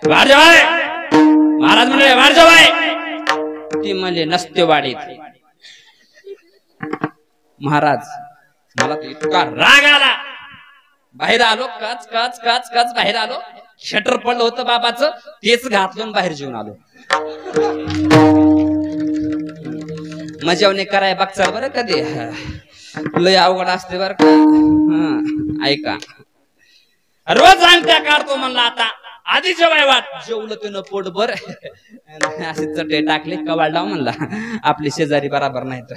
महाराज मंडळी वारजाबाई. ती म्हणले नसते वाडीत. महाराज मला तर इतका राग आला बाहेर आलो काच काच काच काच बाहेर आलो. शटर पडलं होतं बाबाचं तेच घातलं बाहेर जेवून आलो. मजावणे कराय बघचाल बरं कधी लय अवघड असते बरं का. ऐका रोज अंगठ्या काढतो म्हणला. आता आधी जेवाय वाट जेवलं त्यानं पोटभर असे चटे टाकले कवाड लाव म्हणला. आपली शेजारी बराबर नाही तर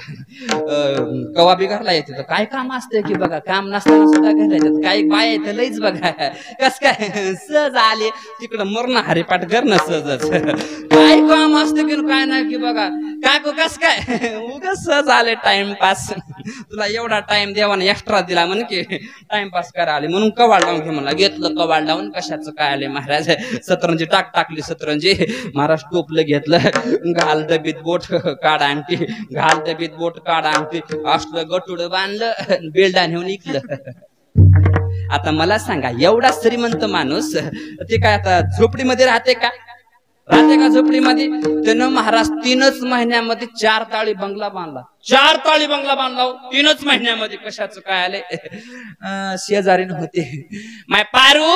कवा बी घरला येते तर काय काम असते की बघा काम नसताना सुद्धा घरला येतात. काही बाय येतं लईच बघा कस काय सहज आले तिकडं मरण हरिपाठ करणं सहजच. काय काम असते की काय नाही की बघा काकू कस काय उगाच सहज आले टाइमपास. तुला एवढा टाइम देवाने एक्स्ट्रा दिला म्हण की टाइमपास करा आले म्हणून कवाड लावून घे मला. घेतलं कवाड लावून कशाचं काय आले महाराज. सतरंजी टाकली सतरंजी महाराज टोपलं घेतलं घाल डबीत बोट काढा अंगठी घाल डबीत बोट काढा अंगठी असलं गटुड बांधलं बेल्डा नेऊन इकलं. आता मला सांगा एवढा श्रीमंत माणूस ते काय आता झोपडीमध्ये राहते का झोपडीमध्ये. त्यानं महाराज 3च महिन्यामध्ये 4 ताळी बंगला बांधला. 4 ताळी बंगला बांधला 3च महिन्यामध्ये. कशाचं काय आले शेजारीन होते माय पारू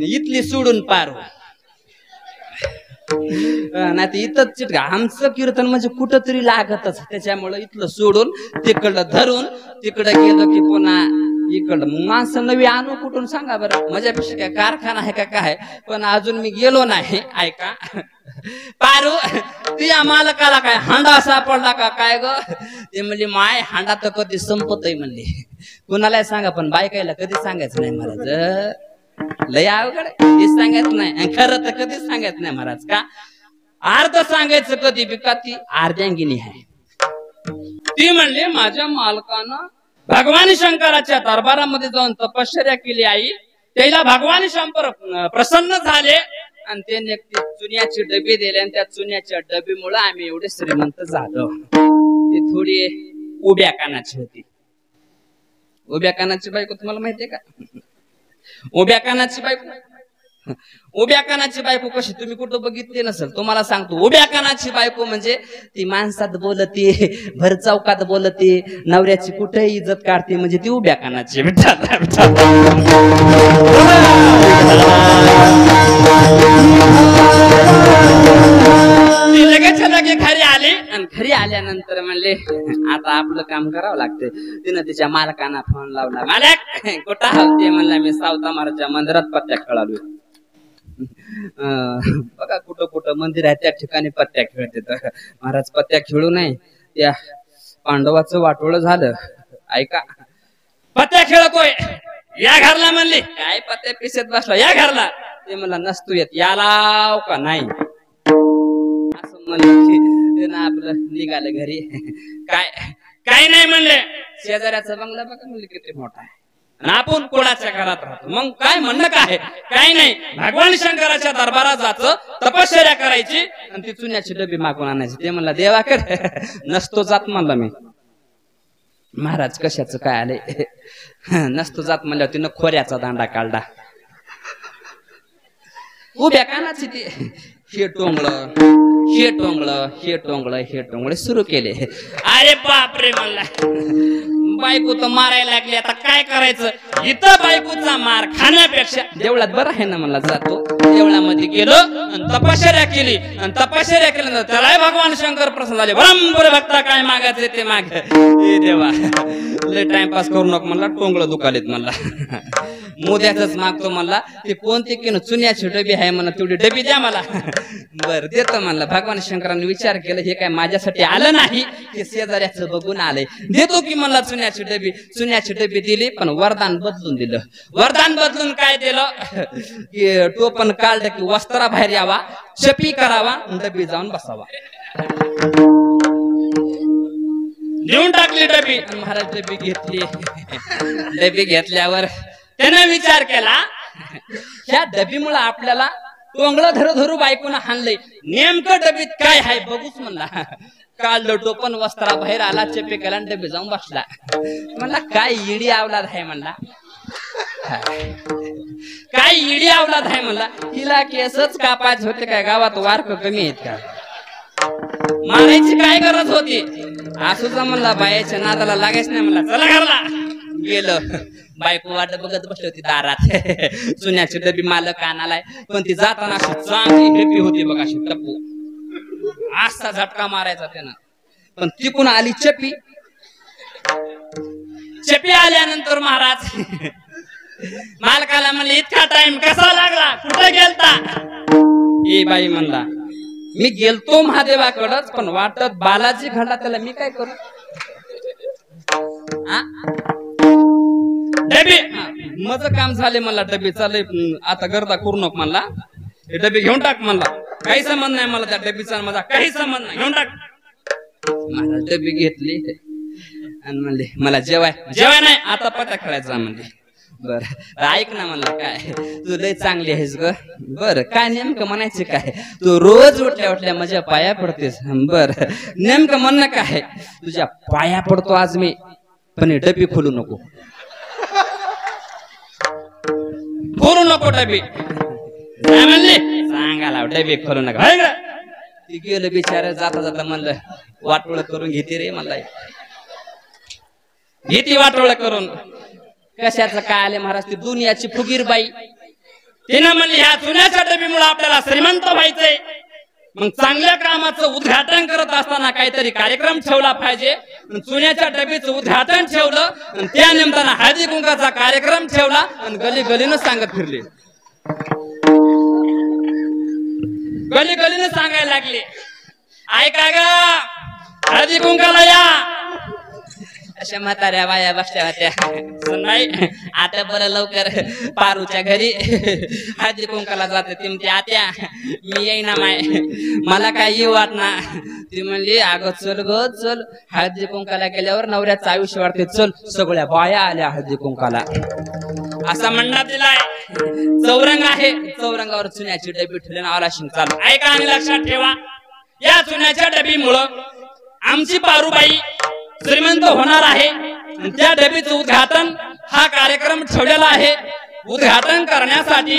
इथली सोडून पारू नाही तर इथंच चिटका. आमचं कीर्तन म्हणजे कुठं तरी लागतच त्याच्यामुळे इथलं सोडून तिकडं धरून तिकडं गेलं की पुन्हा इकडं. मग माणसं नवी आणू कुठून सांगा बरं. माझ्यापेक्षा काय कारखाना आहे का काय पण अजून मी गेलो नाही. ऐका पारू तुझ्या मालकाला काय हांडा सापडला का काय ग. ते म्हणले माय हांडा तर कधी संपतय म्हणले. कुणाला सांगा पण बायकायला कधी सांगायचं नाही महाराज. लय अवघड कधीच सांगायचं नाही. खरं तर कधीच सांगायचं नाही महाराज. का अर्ध सांगायचं कधी बी का ती अर्ध्यांगिनी आहे. ती म्हणले माझ्या मालकानं भगवान शंकराच्या दरबारामध्ये जाऊन तपश्चर्या केली आई. त्याला भगवान शंकर प्रसन्न झाले आणि त्याने चुन्याची डबी दिले आणि त्या चुन्याच्या डबीमुळे आम्ही एवढे श्रीमंत झालो. ती थोडी उभ्या कानाची होती. उभ्या कानाची बायको तुम्हाला माहितीये का. उभ्या कानाची बायको कशी तुम्ही कुठं बघितली नसेल. तुम्हाला सांगतो उभ्या कानाची बायको म्हणजे ती माणसात बोलते भर चौकात बोलते नवऱ्याची कुठेही इज्जत काढते म्हणजे ती उभ्या कानाची. लगेच लगे घरी आले आणि घरी आल्यानंतर म्हणले आता आपलं काम करावं लागतं. तिनं तिच्या मालकांना फोन लावला. मालक कुठं आहोत ते म्हणला मी सावता महाराजच्या मंदिरात पत्त्या खेळालोय. बघा कुठं कुठं मंदिर आहे त्या ठिकाणी पत्त्या खेळते. महाराज पत्त्या खेळू नये त्या पांडवाचं वाटोळं झालं. ऐका पत्त्या खेळतोय या घरला म्हणले काय पत्त्या पिसेत बसला या घरला. ते मला नसतो येत याला का नाही असं म्हणलं. आपलं निघालं घरी. काय नाही म्हणले. शेजाऱ्याचा बंगला बघा म्हणले किती मोठा आहे. आणि आपण कोणाच्या घरात राहतो. मग काय म्हणणं काय? काही नाही, भगवान शंकराच्या दरबारात जायचं, तपश्चर्या करायची आणि ती चुन्याची डबी मागून आणायची. ते म्हणला देवाकडे नसतो जात म्हणला मी. महाराज कशाचं काय आले? नसतो जात म्हणल्यावर तिनं खोऱ्याचा दांडा काढला. उभ्या कानाची ती हे टोंगळं हे टोंगळं हे टोंगळं हे टोंगळे सुरू केले. अरे बापरे म्हणला, बायको तर मारायला लागली, आता काय करायचं? इथं बायकोचा मार खाण्यापेक्षा देवळात बरं आहे ना म्हणला. जातो देवळामध्ये गेलो आणि तपश्चर्या केली, आणि तपश्चर्या केल्यानंतर त्याला भगवान शंकर प्रसन्न झाले. बरोबर भक्ता काय मागायचे ते माग. ए देवा, लय टाइमपास करू नको म्हणला, टोंगळं दुखालेत म्हणला. मोद्याच मागतो म्हणला. ते कोणते की चुन्याची डबी आहे म्हणा, तेवढी डबी द्या मला. बर देतो म्हणला. भगवान शंकरांनी विचार केला, हे काय माझ्यासाठी आलं नाही, हे शेजाऱ्याचं बघून आलंय. देतो की म्हणला चुन्याची डबी. चुन्याची डबी दिली, पण वरदान बदलून दिलं. वरदान बदलून काय दिलं की टोपण काढलं की वस्त्रा बाहेर यावा, चपी करावा, डबी जाऊन बसावा. देऊन टाकली डबी. महाराज डबी घेतली. डबी घेतल्यावर त्याने विचार केला, ह्या डबीमुळे आपल्याला टोंगळं धरू धरू बायकोनं हाणलंय, नेमकं डबीत काय आहे बघूच म्हणला. काढलं टोपण, वस्त्रा बाहेर आला, चेपे केला, डबी जाऊन बसला. म्हणला काय इडी अवलाद आहे म्हणला, काय इडी अवलाद आहे म्हणला. हिला केसच कापायचे होते काय, गावात वारक कमी आहेत का? मारायची काय गरज होती? असुचा म्हणला, बायाच्या नादाला लागायच नाही म्हणला. चला घरला गेलं. बायको वाट बघत बसली होती दारात. चुन्याची डबी मालक आणालाय, पण ती जाताना अशी चांगली डबी होती बघ, अशी टप्पू. असा झटका मारायचा त्यानं. पण तिकून आली चपी. चपी आल्यानंतर महाराज मालकाला म्हणले, इतका टाइम कसा लागला, कुठे गेलता? ए बाई म्हणला, मी गेलतो महादेवाकडच, पण वाटत बालाजी घडला, त्याला मी काय करू? डबी माझं काम झाले म्हणला. डबी चालय, आता गर्दा करू नको म्हणला. हे डबी घेऊन टाक म्हणला. काही संबंध नाही मला त्या डबीचा, माझा काही संबंध नाही, घेऊन टाक. मला डबी घेतली आणि म्हणले, मला जेवाय नाही, आता पत्ता खेळायचा म्हणले. बर ऐक ना म्हणला, काय तू लय चांगली आहेस ग. बर काय नेमकं म्हणायचं काय? तू रोज उठल्या उठल्या माझ्या पाया पडतेस. बर नेमकं म्हणणं काय? तुझ्या पाया पडतो आज मी, पण हे डबी खोलू नको, खोलू नको डबी. म्हणले सांगाला डबी खोलू नका. ती गेलं बिचार, जाता जाता म्हणलं वाटोळ करून घेते रे म्हणला. घेते वाटोळ करून. कशाचं काय आले महाराज? ती दुनियाची फुगीर बाई. तिनं म्हणली, ह्या चुन्याच्या डबीमुळे आपल्याला श्रीमंत व्हायचंय, मग चांगल्या कामाचं उद्घाटन करत असताना काहीतरी कार्यक्रम ठेवला पाहिजे. चुन्याच्या डबीचं उद्घाटन ठेवलं, आणि त्या निमित्तानं हळदी कुंकाचा कार्यक्रम ठेवला, आणि गली गलीनं सांगत फिरले. गली गलीनं सांगायला लागले, ऐका ग, हळदी कुंकाला या. अशा म्हाताऱ्या बाया बसल्या होत्या. नाही आता बरं लवकर पारूच्या घरी हळदी कुंकाला जाते. ती म्हणते, आत्या मी येईना माय, मला काय येऊ वाटना. ती म्हणली, अगं चल ग चल, हळदी कुंकाला गेल्यावर नवऱ्याचं आयुष्य वाढते, चल. सगळ्या बाया आल्या हळदी कुंकाला. असा म्हणणं दिलाय. चौरंग आहे, चौरंगावर चुन्याची डबी ठेवली, आवला शिंग चालू. ऐका आणि लक्षात ठेवा, या चुन्याच्या डबीमुळं आमची पारूबाई श्रीमंत होणार आहे. त्या डबीचं उद्घाटन हा कार्यक्रम ठेवलेला आहे. उद्घाटन करण्यासाठी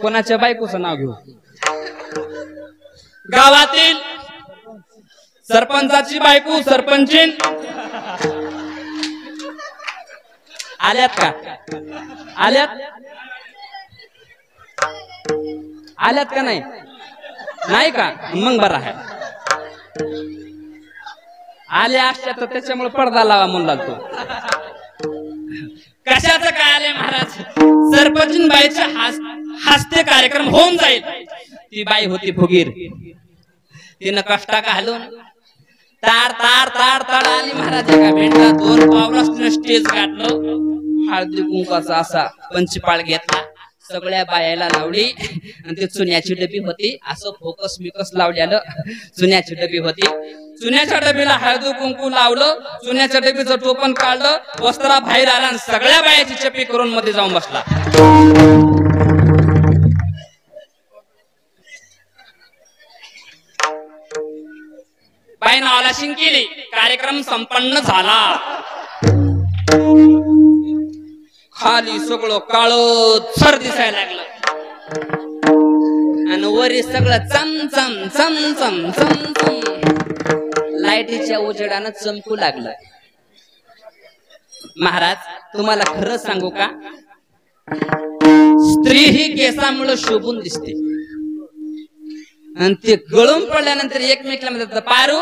कोणाच्या बायकोचं नाव घेऊ? गावातील सरपंचाची बायको, सरपंचीन आल्यात का? आल्यात का नाही? नाही का? मग बरं आहे. आल्या असल्या तर त्याच्यामुळे पडदा लावा म्हणला तो. कशाचं काय आले महाराज? सरपंचीन बाईच्या हस्ते कार्यक्रम होऊन जाईल. ती बाई होती फुगीर. तिनं कष्टा घालून ताड ताड ताड ताड आली महाराज. एका भेंडला 2 पावलं स्टेज गाठलं. हळदी कुंकाचा असा पंचपाळ घेतला, सगळ्या बायाला लावली, आणि ती चुन्याची डबी होती. असं फोकस मिकस लावलेलं चुन्याची डबी होती. चुन्याच्या डबीला हळदी कुंकू लावलं, चुन्याच्या डबीचं टोपण काढलं, वस्त्रा बाहेर आला आणि सगळ्या बायाची चपी करून मध्ये जाऊन बसला. बाई नावाला शिंग केली, कार्यक्रम संपन्न झाला. खाली सगळं काळोत्सर दिसायला लागलं आणि वरी सगळं चमचम चमचम चमचम लाईटीच्या उजेडानं चमकू लागलं. महाराज, तुम्हाला खरं सांगू का, स्त्री ही केसामुळे शोभून दिसते आणि ते गळून पडल्यानंतर एकमेकाला म्हणतात, पारू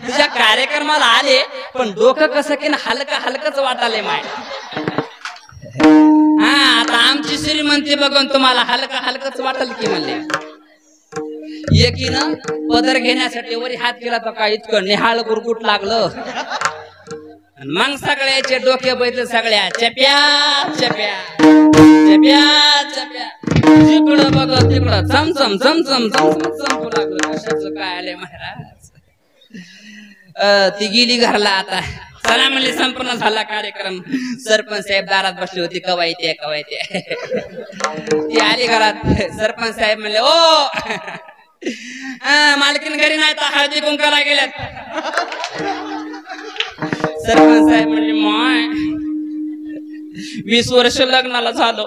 तुझ्या कार्यक्रमाला आले पण डोकं कसं की ना हलका हलकच वाटाले माय. हा, आता आमची श्रीमंती बघून तुम्हाला हलका हलकच वाटल की म्हणले. एकीनं पदर घेण्यासाठी वरी हात केला तर काय इतकं निहाळ गुरगुट लागलं. मग सगळ्याचे डोके बैठले, सगळ्या चप्या चप्या चप्या चप्या, जिकडं बघ तिकडं चमचम चमचम चमचम चमकू लागलं. कशाचं काय आले महाराज. ती गेली घरला. आता चला म्हणले संपूर्ण झाला कार्यक्रम. सरपंच साहेब दारात बसले होते, कवायते कवायते. ती आली घरात. सरपंच साहेब म्हणले, ओ मालकीन घरी नाही तर हळदी कुंकाला गेल्यात. सरपंच साहेब म्हणले, माय 20 वर्ष लग्नाला झालं,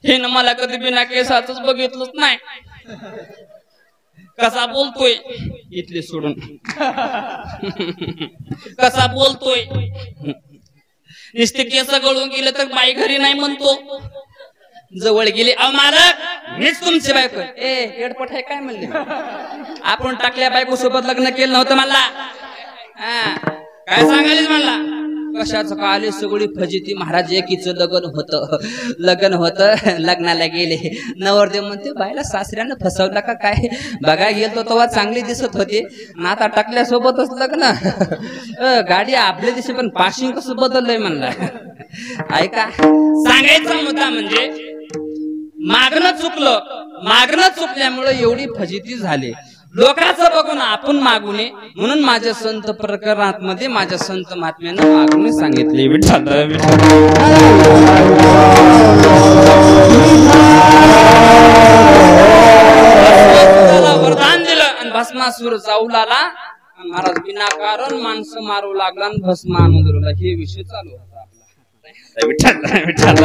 हे ना मला कधी बिना केसाच बघितलंच नाही. कसा बोलतोय इथले सोडून, कसा बोलतोय. नुसते केस गळून गेले तर बाई घरी नाही म्हणतो. जवळ गेले, अहो मालक मीच तुमची बायको. ए एडपट आहे काय म्हणले. आपण टाकल्या बायको सोबत लग्न केलं नव्हतं मला. काय सांगायलीस म्हणला. कशाच काले सगळी फजिती महाराज. एकीचं लग्न होत लग्नाला गेले. नवरदेव म्हणते, बायला सासऱ्यानं फसवला का काय. बघा गेलो तेव्हा चांगली दिसत होती, आता टाकल्यासोबतच लग्न. गाडी आपल्या दिवशी पण पाशिंग कसं बदललंय म्हणला. ऐका, सांगायचा मुद्दा म्हणजे मागणं चुकल्यामुळे एवढी फजिती झाली. लोकांचं बघून आपण मागू नये म्हणून माझ्या संत प्रकरणात मध्ये माझ्या संत महात्म्यानं मागून सांगितले. विठ्ठल वरदान दिलं आणि भस्मासूर चावलाला. महाराज विनाकारण माणसं मारू लागला आणि भस्म आणून दिला. हे विषय चालू होता आपला. विठ्ठल विठ्ठल.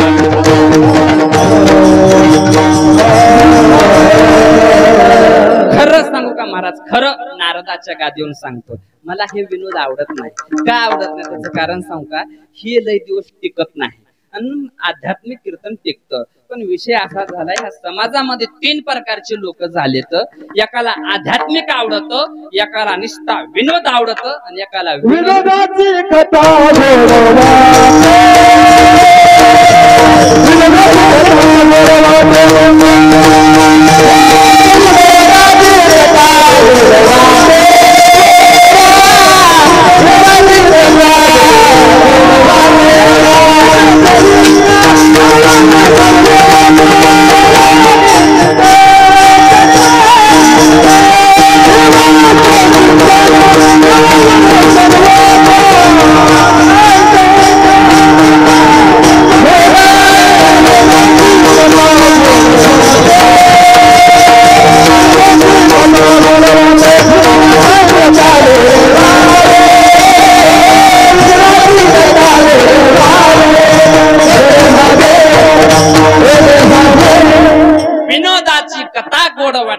खरं सांगू का महाराज, खरं नारदाच्या गादीवरून सांगतो, मला हे विनोद आवडत नाही. का आवडत नाही त्याचं कारण सांगू का, हे लय दिवस टिकत नाही आणि आध्यात्मिक कीर्तन टिकतं. पण विषय असा झालाय, ह्या समाजामध्ये 3 प्रकारचे लोक झालेत. एकाला आध्यात्मिक आवडतं, एकाला निष्ठा विनोद आवडत आणि एकाला विनोदाची कथा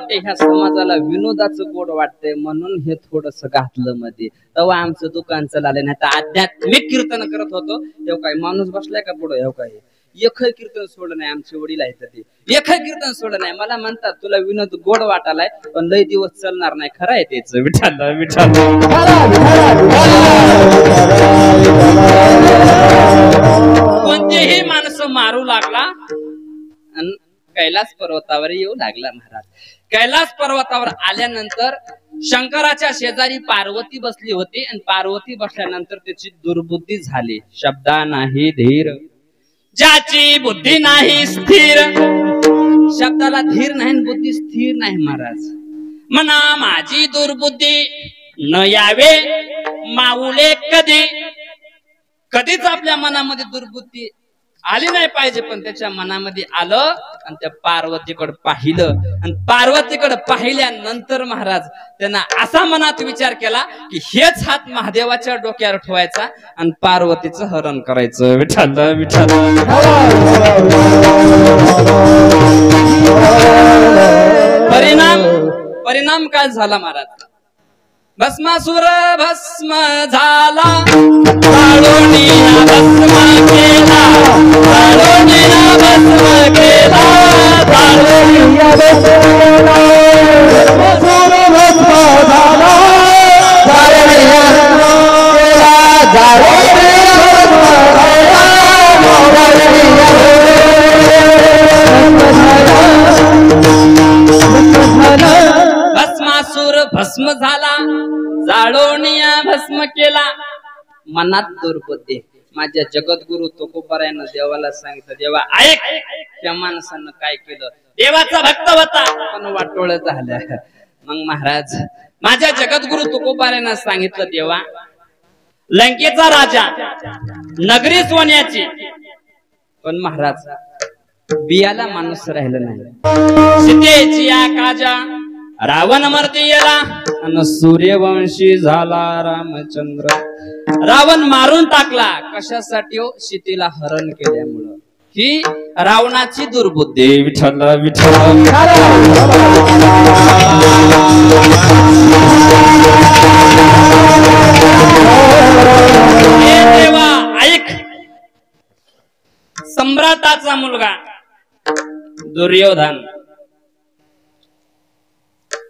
ह्या समाजाला विनोदाचं गोड वाटतंय म्हणून हे थोडस घातलं मध्ये. तेव्हा आमचं दुकान चाललं नाही तर आध्यात्मिक कीर्तन करत होतो. हे काय माणूस बसलाय का पुढे, हे काय एक कीर्तन सोडलं नाही. आमचे वडील आहेत ते एक कीर्तन सोडलं नाही. मला म्हणतात तुला विनोद गोड वाटालाय पण लय दिवस चालणार नाही. खरं आहे तेच. विठ्ठल विठ्ठल. कोणतेही माणसं मारू लागला आणि कैलास पर्वतावर येऊ लागला. महाराज कैलास पर्वतावर आल्यानंतर शंकराच्या शेजारी पार्वती बसली होती आणि पार्वती बसल्यानंतर त्याची दुर्बुद्धी झाली. शब्दा नाही धीर, ज्याची बुद्धी नाही स्थिर. शब्दाला धीर नाही, बुद्धी स्थिर नाही. महाराज म्हणा माझी दुर्बुद्धी न यावे माऊले कधी कधीच आपल्या मनामध्ये दुर्बुद्धी आली नाही पाहिजे, पण त्याच्या मनामध्ये आलं आणि त्या पार्वतीकडे पाहिलं आणि पार्वतीकडे पाहिल्यानंतर महाराज त्यांना असा मनात विचार केला की हेच हात महादेवाच्या डोक्यावर ठेवायचा आणि पार्वतीचं हरण करायचं. विठ्ठल विठ्ठल. परिणाम काय झाला महाराज? भस्मासुर भस्म झाला, जाळोनिया भस्म केला, जाळोनिया भस्म केला, जाळोनिया भस्म केला, भस्मासुर भस्म झाला, जाळोनिया भस्म केला, जाळोनिया भस्म झाला, भस्मासुर भस्म झाला, जाळोनिया भस्म केला. मनात दुर्बुद्धी. माझ्या जगद्गुरु तुकोबारायानं देवाला सांगितलं, देवा ऐक, त्या माणसानं काय केलं? देवाचा भक्त होता पण वाटोळ झालं. मग महाराज माझ्या जगद्गुरु तुकोबारायानं सांगितलं, देवा लंकेचा राजा, नगरी सोन्याची, पण महाराज बियाला माणूस राहिलं नाही. सीतेची काजा रावण मर्दी गेला आणि सूर्यवंशी झाला रामचंद्र. रावण मारून टाकला कशासाठी? हो, सीतेला हरण केल्यामुळं. ही रावणाची दुर्बुद्धी. विठ्ठल विठ्ठल. देवा ऐक, सम्राटाचा मुलगा दुर्योधन,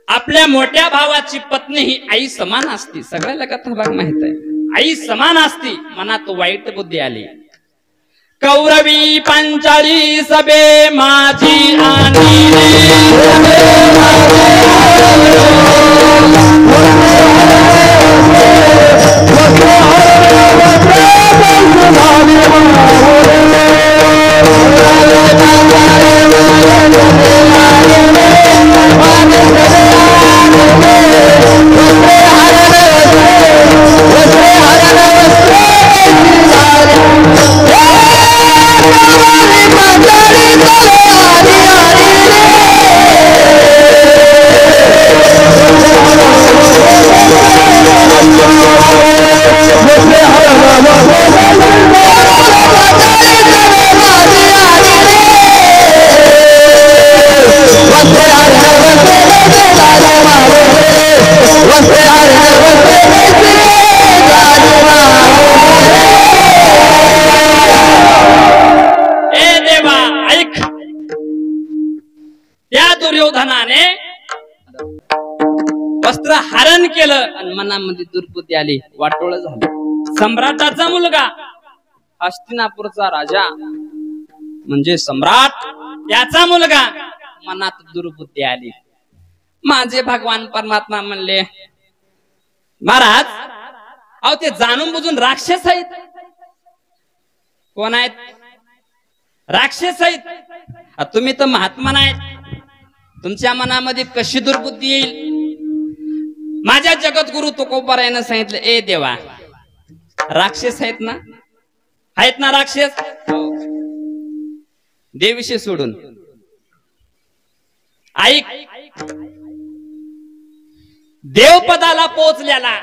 आपल्या मोठ्या भावाची पत्नी ही आई समान असती. सगळ्याला कथा भाग माहित आहे. आई समान असती. मनात वाईट बुद्धी आली. कौरवी पंचाळी सभे माझी आणि दुर्योधनाने वस्त्र हरण केलं आणि मनामध्ये दुर्बुद्धी आली. वाटोळ झालं. सम्राटाचा मुलगा, हस्तिनापूरचा राजा म्हणजे सम्राट, त्याचा मुलगा, मनात दुर्बुद्धी आली. माझे भगवान परमात्मा म्हणले, महाराज अहो ते जाणून बुजून राक्षस आहेत. कोण आहेत? राक्षस आहेत. तुम्ही तर महात्मा नाहीत. तुमच्या मनामध्ये कशी दुर्बुद्धी येईल? माझ्या जगद्गुरु तुकोबारायानं सांगितलं, ए देवा राक्षस आहेत ना? आहेत ना राक्षस? देवीशी सोडून ऐक, देवपदाला पोचलेला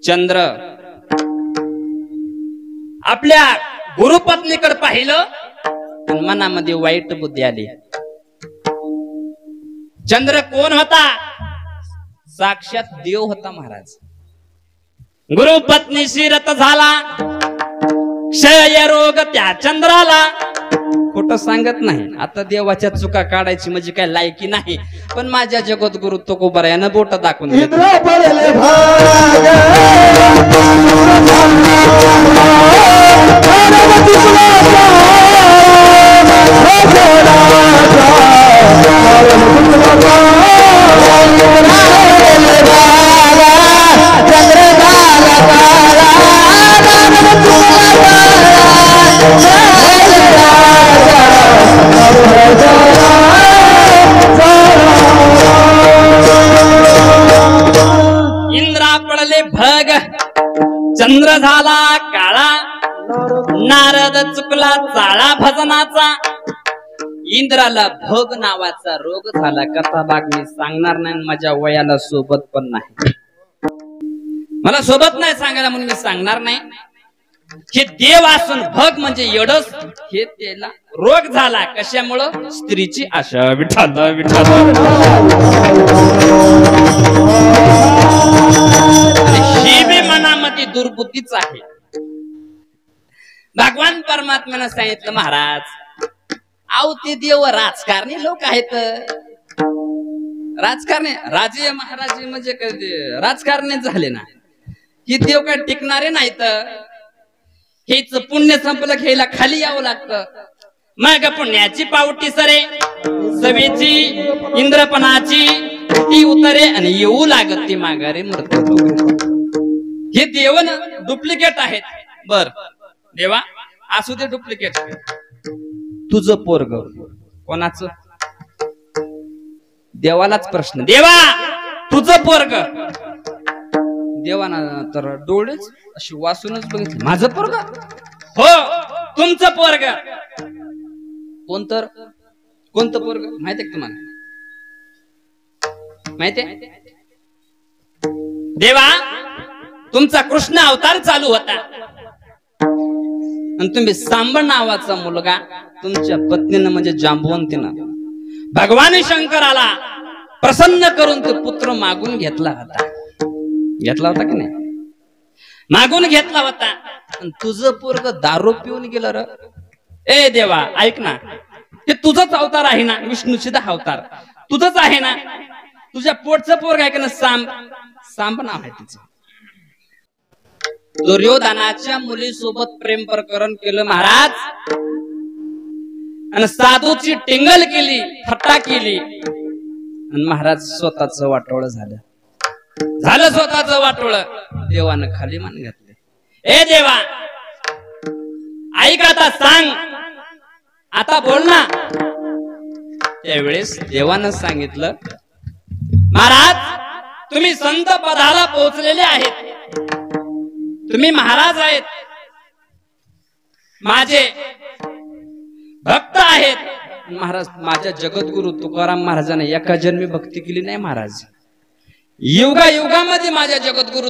चंद्र आपल्या गुरुपत्नीकडे पाहिलं आणि मनामध्ये वाईट बुद्धी आली. चंद्र कोण होता? साक्षात देव होता महाराज. गुरुपत्नीशी रत झाला, क्षय रोग त्या चंद्राला. खोटं सांगत नाही. आता देवाच्या चुका काढायची म्हणजे काय लायकी नाही. पण माझ्या जगद्गुरु तुकोबारायानं बोट दाखवून भग चंद्र झाला काळा नारद चुकला चाळा भजनाचा इंद्राला भोग नावाचा रोग झाला कथा भाग मी सांगणार नाही माझ्या वयाला सोबत पण नाही मला सोबत नाही सांगायला म्हणून मी सांगणार नाही हे देव असून भग म्हणजे एवढंच हे त्याला रोग झाला कशामुळं स्त्रीची आशा विठाल विठाल ही बी मनामध्ये दुर्बुद्धीच आहे भगवान परमात्म्यानं सांगितलं महाराज आव ते देव राजकारणी लोक आहेत राजकारणी राजे महाराजे म्हणजे राजकारणी झाले ना ही देव काय टिकणारे नाहीत हेच पुण्य संपलं घ्यायला खाली यावं लागतं मग पुण्याची पावटी सरे सवेची इंद्रपणाची ती उतरे आणि येऊ लागत ती माघारी मरत हे देव ना डुप्लिकेट आहेत बर देवा असू दे डुप्लिकेट तुझं पोरग कोणाचं देवालाच प्रश्न देवा तुझं पोरग देवाना तर डोळेच अशी वासूनच बघितलं माझं पोरग हो तुमचं पोरग कोणतं पोरग माहितीये का तुम्हाला माहितीये देवा तुमचा कृष्ण अवतार चालू होता आणि तुम्ही सांब नावाचा मुलगा तुमच्या पत्नीनं म्हणजे जांबवंतीनं भगवान शंकराला प्रसन्न करून ते पुत्र मागून घेतला होता की नाही मागून घेतला होता आणि तुझं पोरग दारू पिऊन गेलं र ए देवा ऐक ना ते तुझंच अवतार आहे ना विष्णूचा अवतार तुझंच आहे ना तुझ्या पोटचं पोरग आहे का ना सांब नाव आहे तिचं दुर्योधनाच्या मुलीसोबत प्रेम प्रकरण केलं महाराज आणि साधूची टिंगल केली थट्टा केली आणि महाराज स्वतःच वाटोळ झालं स्वतःच वाटोळ देवानं खाली मान घातले ए देवा ऐक आता सांग आता बोल ना त्यावेळेस देवानं सांगितलं महाराज तुम्ही संत पदाला पोहोचलेले आहेत तुम्ही महाराज आहेत माझे भक्त आहेत महाराज माझ्या जगद्गुरु तुकाराम महाराजांनी एका जन्मी भक्ती केली नाही महाराज युगा युगामध्ये माझ्या जगद्गुरु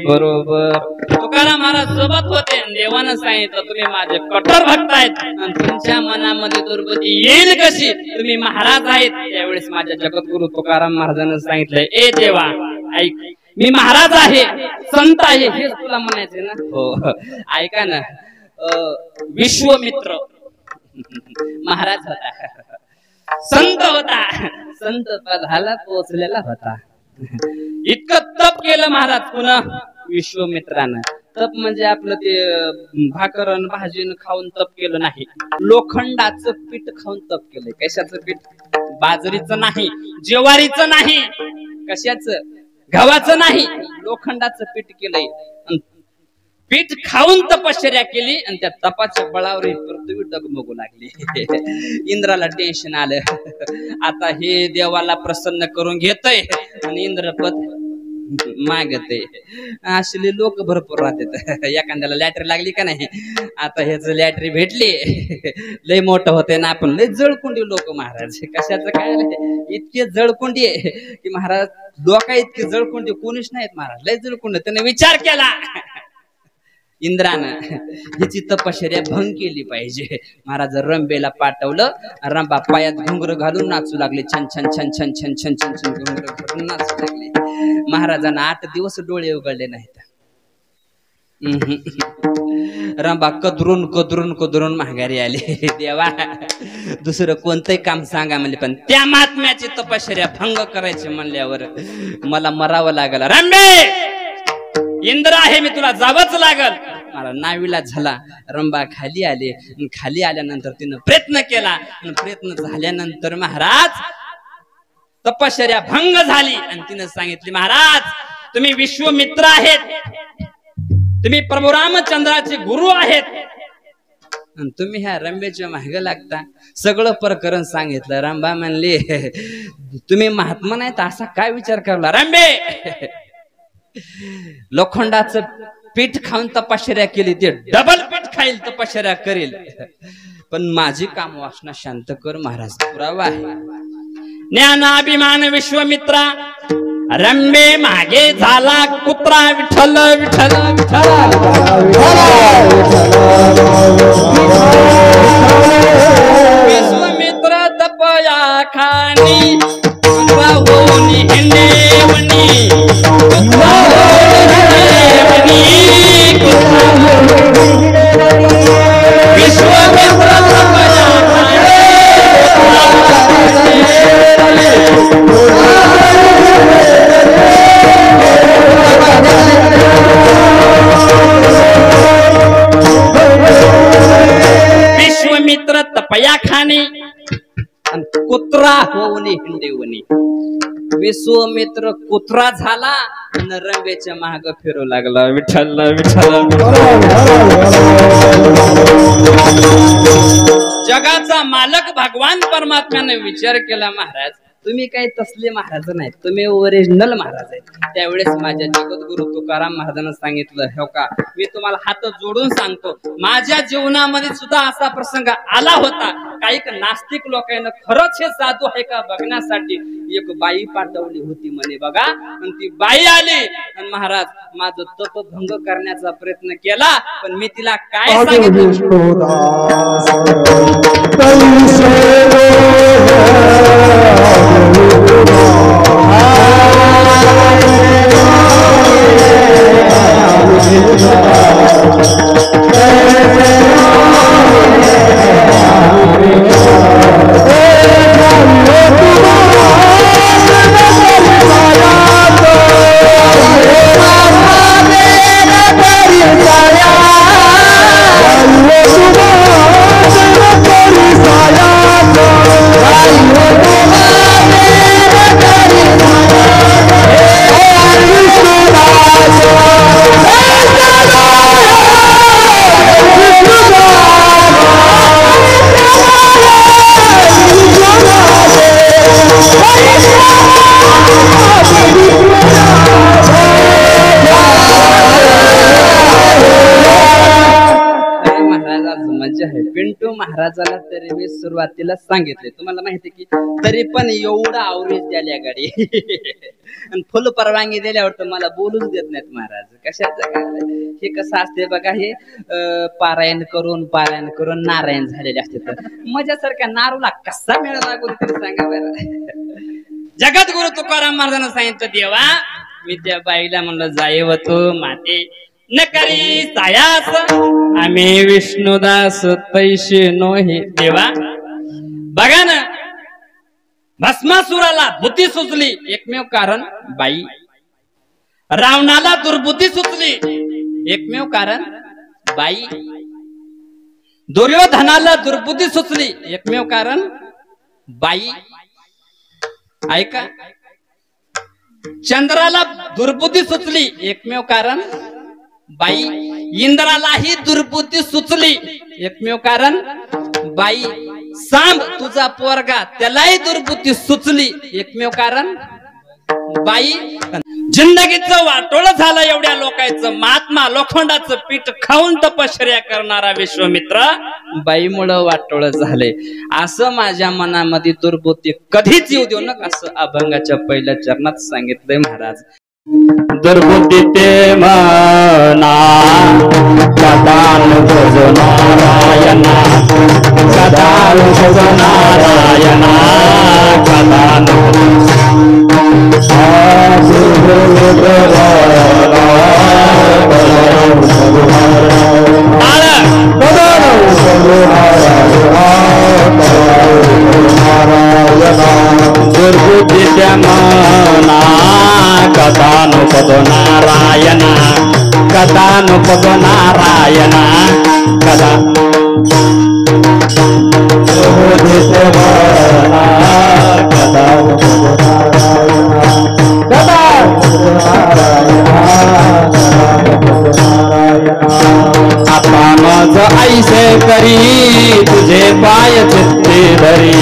बरोबर तुकाराम महाराज सोबत होते देवानं सांगितलं तुम्ही माझे कट्टर भक्त आहेत आणि तुमच्या मनामध्ये दुर्बुद्धी येईल कशी तुम्ही महाराज आहेत त्यावेळेस माझ्या जगद्गुरु तुकाराम महाराजांनी सांगितलं ए देवा ऐक मी महाराज आहे संत आहे हेच तुला म्हणायचे ना हो ऐका ना विश्वमित्र महाराज होता संत होता संत पदाला पोहोचलेला होता इतकं तप केलं महाराज पुन्हा विश्वमित्रानं तप म्हणजे आपलं ते भाकरन भाजीन खाऊन तप केलं नाही लोखंडाचं पीठ खाऊन तप केलंय कशाचं पीठ बाजरीचं नाही ज्वारीचं नाही कशाचं गव्हाचं नाही लोखंडाचं पीठ केलंय पीठ खाऊन तपश्चर्या केली आणि त्या तपाच्या बळावर पृथ्वी डगमगू लागली इंद्राला टेन्शन आलं आता हे देवाला प्रसन्न करून घेतय आणि इंद्रपद मागते असले लोक भरपूर राहतात एखाद्याला लॅटरी लागली का नाही आता ह्याच लॅटरी भेटली लय मोठं होते ना आपण लय जळकुंडी लोक महाराज कशाचं काय इतके जळकुंडी आहे की महाराज लोक इतके जळकुंडी कोणीच नाहीत महाराज लय जळकुंड त्याने विचार केला इंद्रानं हिची तपश्चर्या भंग केली पाहिजे. महाराज रंबेला पाठवलं. रंबा पायात घुंगर घालून नाचू लागले. छान छान छान छान छान छान छान छान घुंगर घालून नाचू लागले. महाराजांना 8 दिवस डोळे उघडले नाहीत. रंबा कदरून कदरून कदरून माघारी आले. देवा दुसरं कोणतंही काम सांगा म्हणले, पण त्या महात्म्याची तपश्चर्या भंग करायची म्हणल्यावर मला मरावं लागल. रंबे इंद्र आहे मी, तुला जावंच लागल. मला नावीला झाला. रंबा खाली आले. खाली आल्यानंतर तिनं प्रयत्न केला. प्रयत्न झाल्यानंतर महाराज तपश्चर्या भंग झाली. आणि तिनं सांगितली, महाराज तुम्ही विश्वमित्र आहेत, तुम्ही प्रभू रामचंद्राचे गुरु आहेत, आणि तुम्ही ह्या रंबेच्या मागे लागता. सगळं प्रकरण सांगितलं. रंबा म्हणले, तुम्ही महात्मा नाहीत असा काय विचार करला? रंबे लोखंडाचं पीठ खाऊन तपश्चर्या केली, ते डबल पीठ खाईल तपश्चर्या करेल, पण माझी काम वासना शांत कर. महाराज पुरावा आहे. ज्ञानाभिमान विश्वमित्रा रंबे मागे झाला कुत्रा. विठ्ठल विठ्ठल विश्वमित्र तपया खाणी कुत्रा होऊन हिंडेवणी. विश्वमित्र तपया विश्वमित्र तपया खाणे कुत्रा होऊन हिंडेवणी. विश्वमित्र कुत्रा झाला आणि रंबेच्या माग फिरू लागला. विठ्ठल विठ्ठल. जगाचा मालक भगवान परमात्म्याने विचार केला, महाराज तुम्ही काही तसले महाराज नाहीत, तुम्ही ओरिजिनल महाराज आहेत. त्यावेळेस माझ्या जगद्गुरु तुकाराम महाराजांना सांगितलं, हो का मी तुम्हाला हात जोडून सांगतो, माझ्या जीवनामध्ये सुद्धा असा प्रसंग आला होता. काही नास्तिक लोकांना खरंच हे साधू आहे का बघण्यासाठी एक बाई पाठवली होती म्हणे बघा. आणि ती बाई आली आणि महाराज माझं तपभंग करण्याचा प्रयत्न केला, पण मी तिला काय सांगितलं, पिंटू महाराजाला तरी मी सुरुवातीला सांगितले, तुम्हाला माहिती की तरी पण एवढा आवरेज द्याल्या गाडी आणि फुल परवानगी दिल्यावर तर मला बोलूच देत नाहीत महाराज. कशाचं हे कसं असते बघा, हे पारायण करून नारायण झालेले असते, तर माझ्यासारख्या नारूला कसा मेळ लागू तरी सांगा बरं. जगद्गुरु तुकाराम महाराजांना सांगितलं, देवा मी त्या बाईला म्हणलं, जायव तो माते न करी सायास आम्ही विष्णुदास तैशे नोहे. देवा बघा ना, भस्मासुराला बुद्धी सुचली एकमेव कारण बाई, रावणाला दुर्बुद्धी सुचली एकमेव कारण बाई, दुर्योधनाला दुर्बुद्धी सुचली एकमेव कारण बाई. ऐका, चंद्राला दुर्बुद्धी सुचली एकमेव कारण बाई, इंद्रालाही दुर्बुद्धी सुचली एकमेव कारण बाई, सांब तुझा पोरगा त्यालाही दुर्बुद्धी सुचली एकमेव कारण बाई. जिंदगीचं वाटोळ झालं एवढ्या लोकांचं. महात्मा लोखंडाचं पीठ खाऊन तपश्चर्या करणारा विश्वमित्र बाईमुळं वाटोळ झाले. असं माझ्या मनामध्ये दुर्बुद्धी कधीच येऊ देऊ नका, असं अभंगाच्या पहिल्या चरणात सांगितलंय महाराज. दुर्बुद्धी ते म्हणा कथानुभज नारायणा कथानुभज नारायणा कथानुभज दुर्बुद्धी ते म्हणा कथानुपद नारायणा कथानुपद नारायणा कथा आता मज ऐसे करी तुझे पाय चित्ते धरी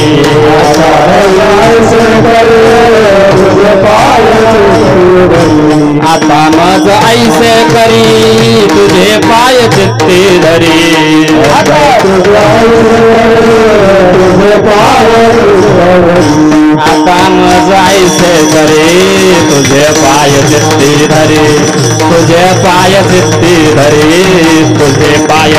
आता मज ऐसे करी तुझे पाय चित्ते धरी आता मज ऐसे करी तुझे पाय चित्ते धरी तुझे पाय चित्ते धरी तुझे पाय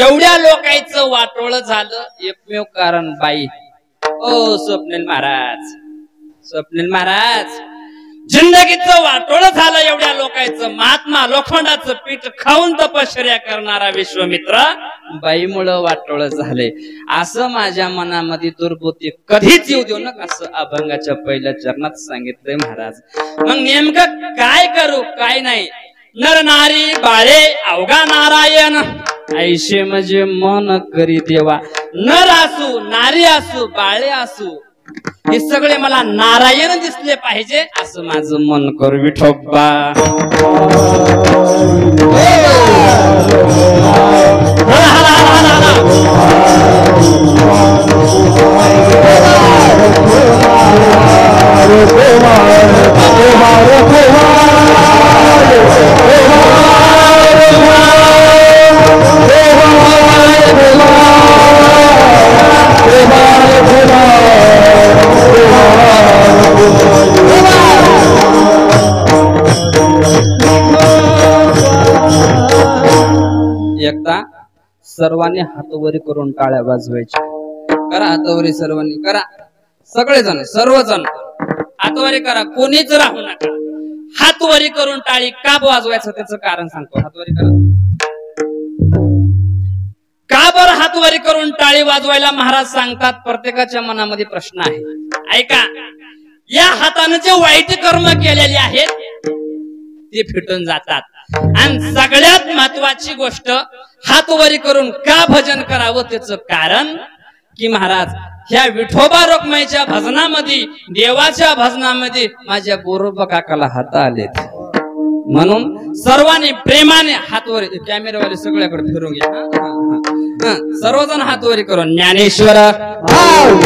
एवढ्या लोकांचं वाटोळ झालं एकमेव कारण बाई. ओ स्वप्नील महाराज, स्वप्नील महाराज, जिंदगीचं वाटोळ झालं एवढ्या लोकांचं. महात्मा लोखंडाचं पीठ खाऊन तपश्चर्या करणारा विश्वामित्र बाईमुळं वाटोळ झाले. असं माझ्या मनामध्ये दुर्बुद्धी कधीच येऊ देऊ नका असं अभंगाच्या पहिल्या चरणात सांगितलंय महाराज. मग नेमकं काय करू काय नाही. नर नारी बाळे अवघा नारायण ऐशे म्हणजे मन करी देवा. नर असू नारी असू बाळे असू हे सगळे मला नारायण दिसले पाहिजे असं माझं मन कर विठोबा. एकदा सर्वांनी हातवरी करून टाळ्या वाजवायच्या. करा हातवरी सर्वांनी करा. सगळेजण सर्वजण हातवरी करा. कोणीच राहू नका. हातवरी करून टाळी का वाजवायचं त्याचं कारण सांगतो. हातवरी करा. का बरं हातवरी करून टाळी वाजवायला महाराज सांगतात. प्रत्येकाच्या मनामध्ये प्रश्न आहे. ऐका, या हाताने जे वाईट कर्म केलेले आहेत ते फिटून जातात. आणि सगळ्यात महत्वाची गोष्ट हातवरी करून का भजन करावं त्याचं कारण की महाराज ह्या विठोबा रखुमाईच्या भजनामध्ये देवाच्या भजनामध्ये माझ्या गोरोबा काकाला हात आलेत. म्हणून सर्वांनी प्रेमाने हातवरी. कॅमेरावाले सगळ्याकडे फिरून घ्या. सर्वजण हातवरी करून ज्ञानेश्वर माऊली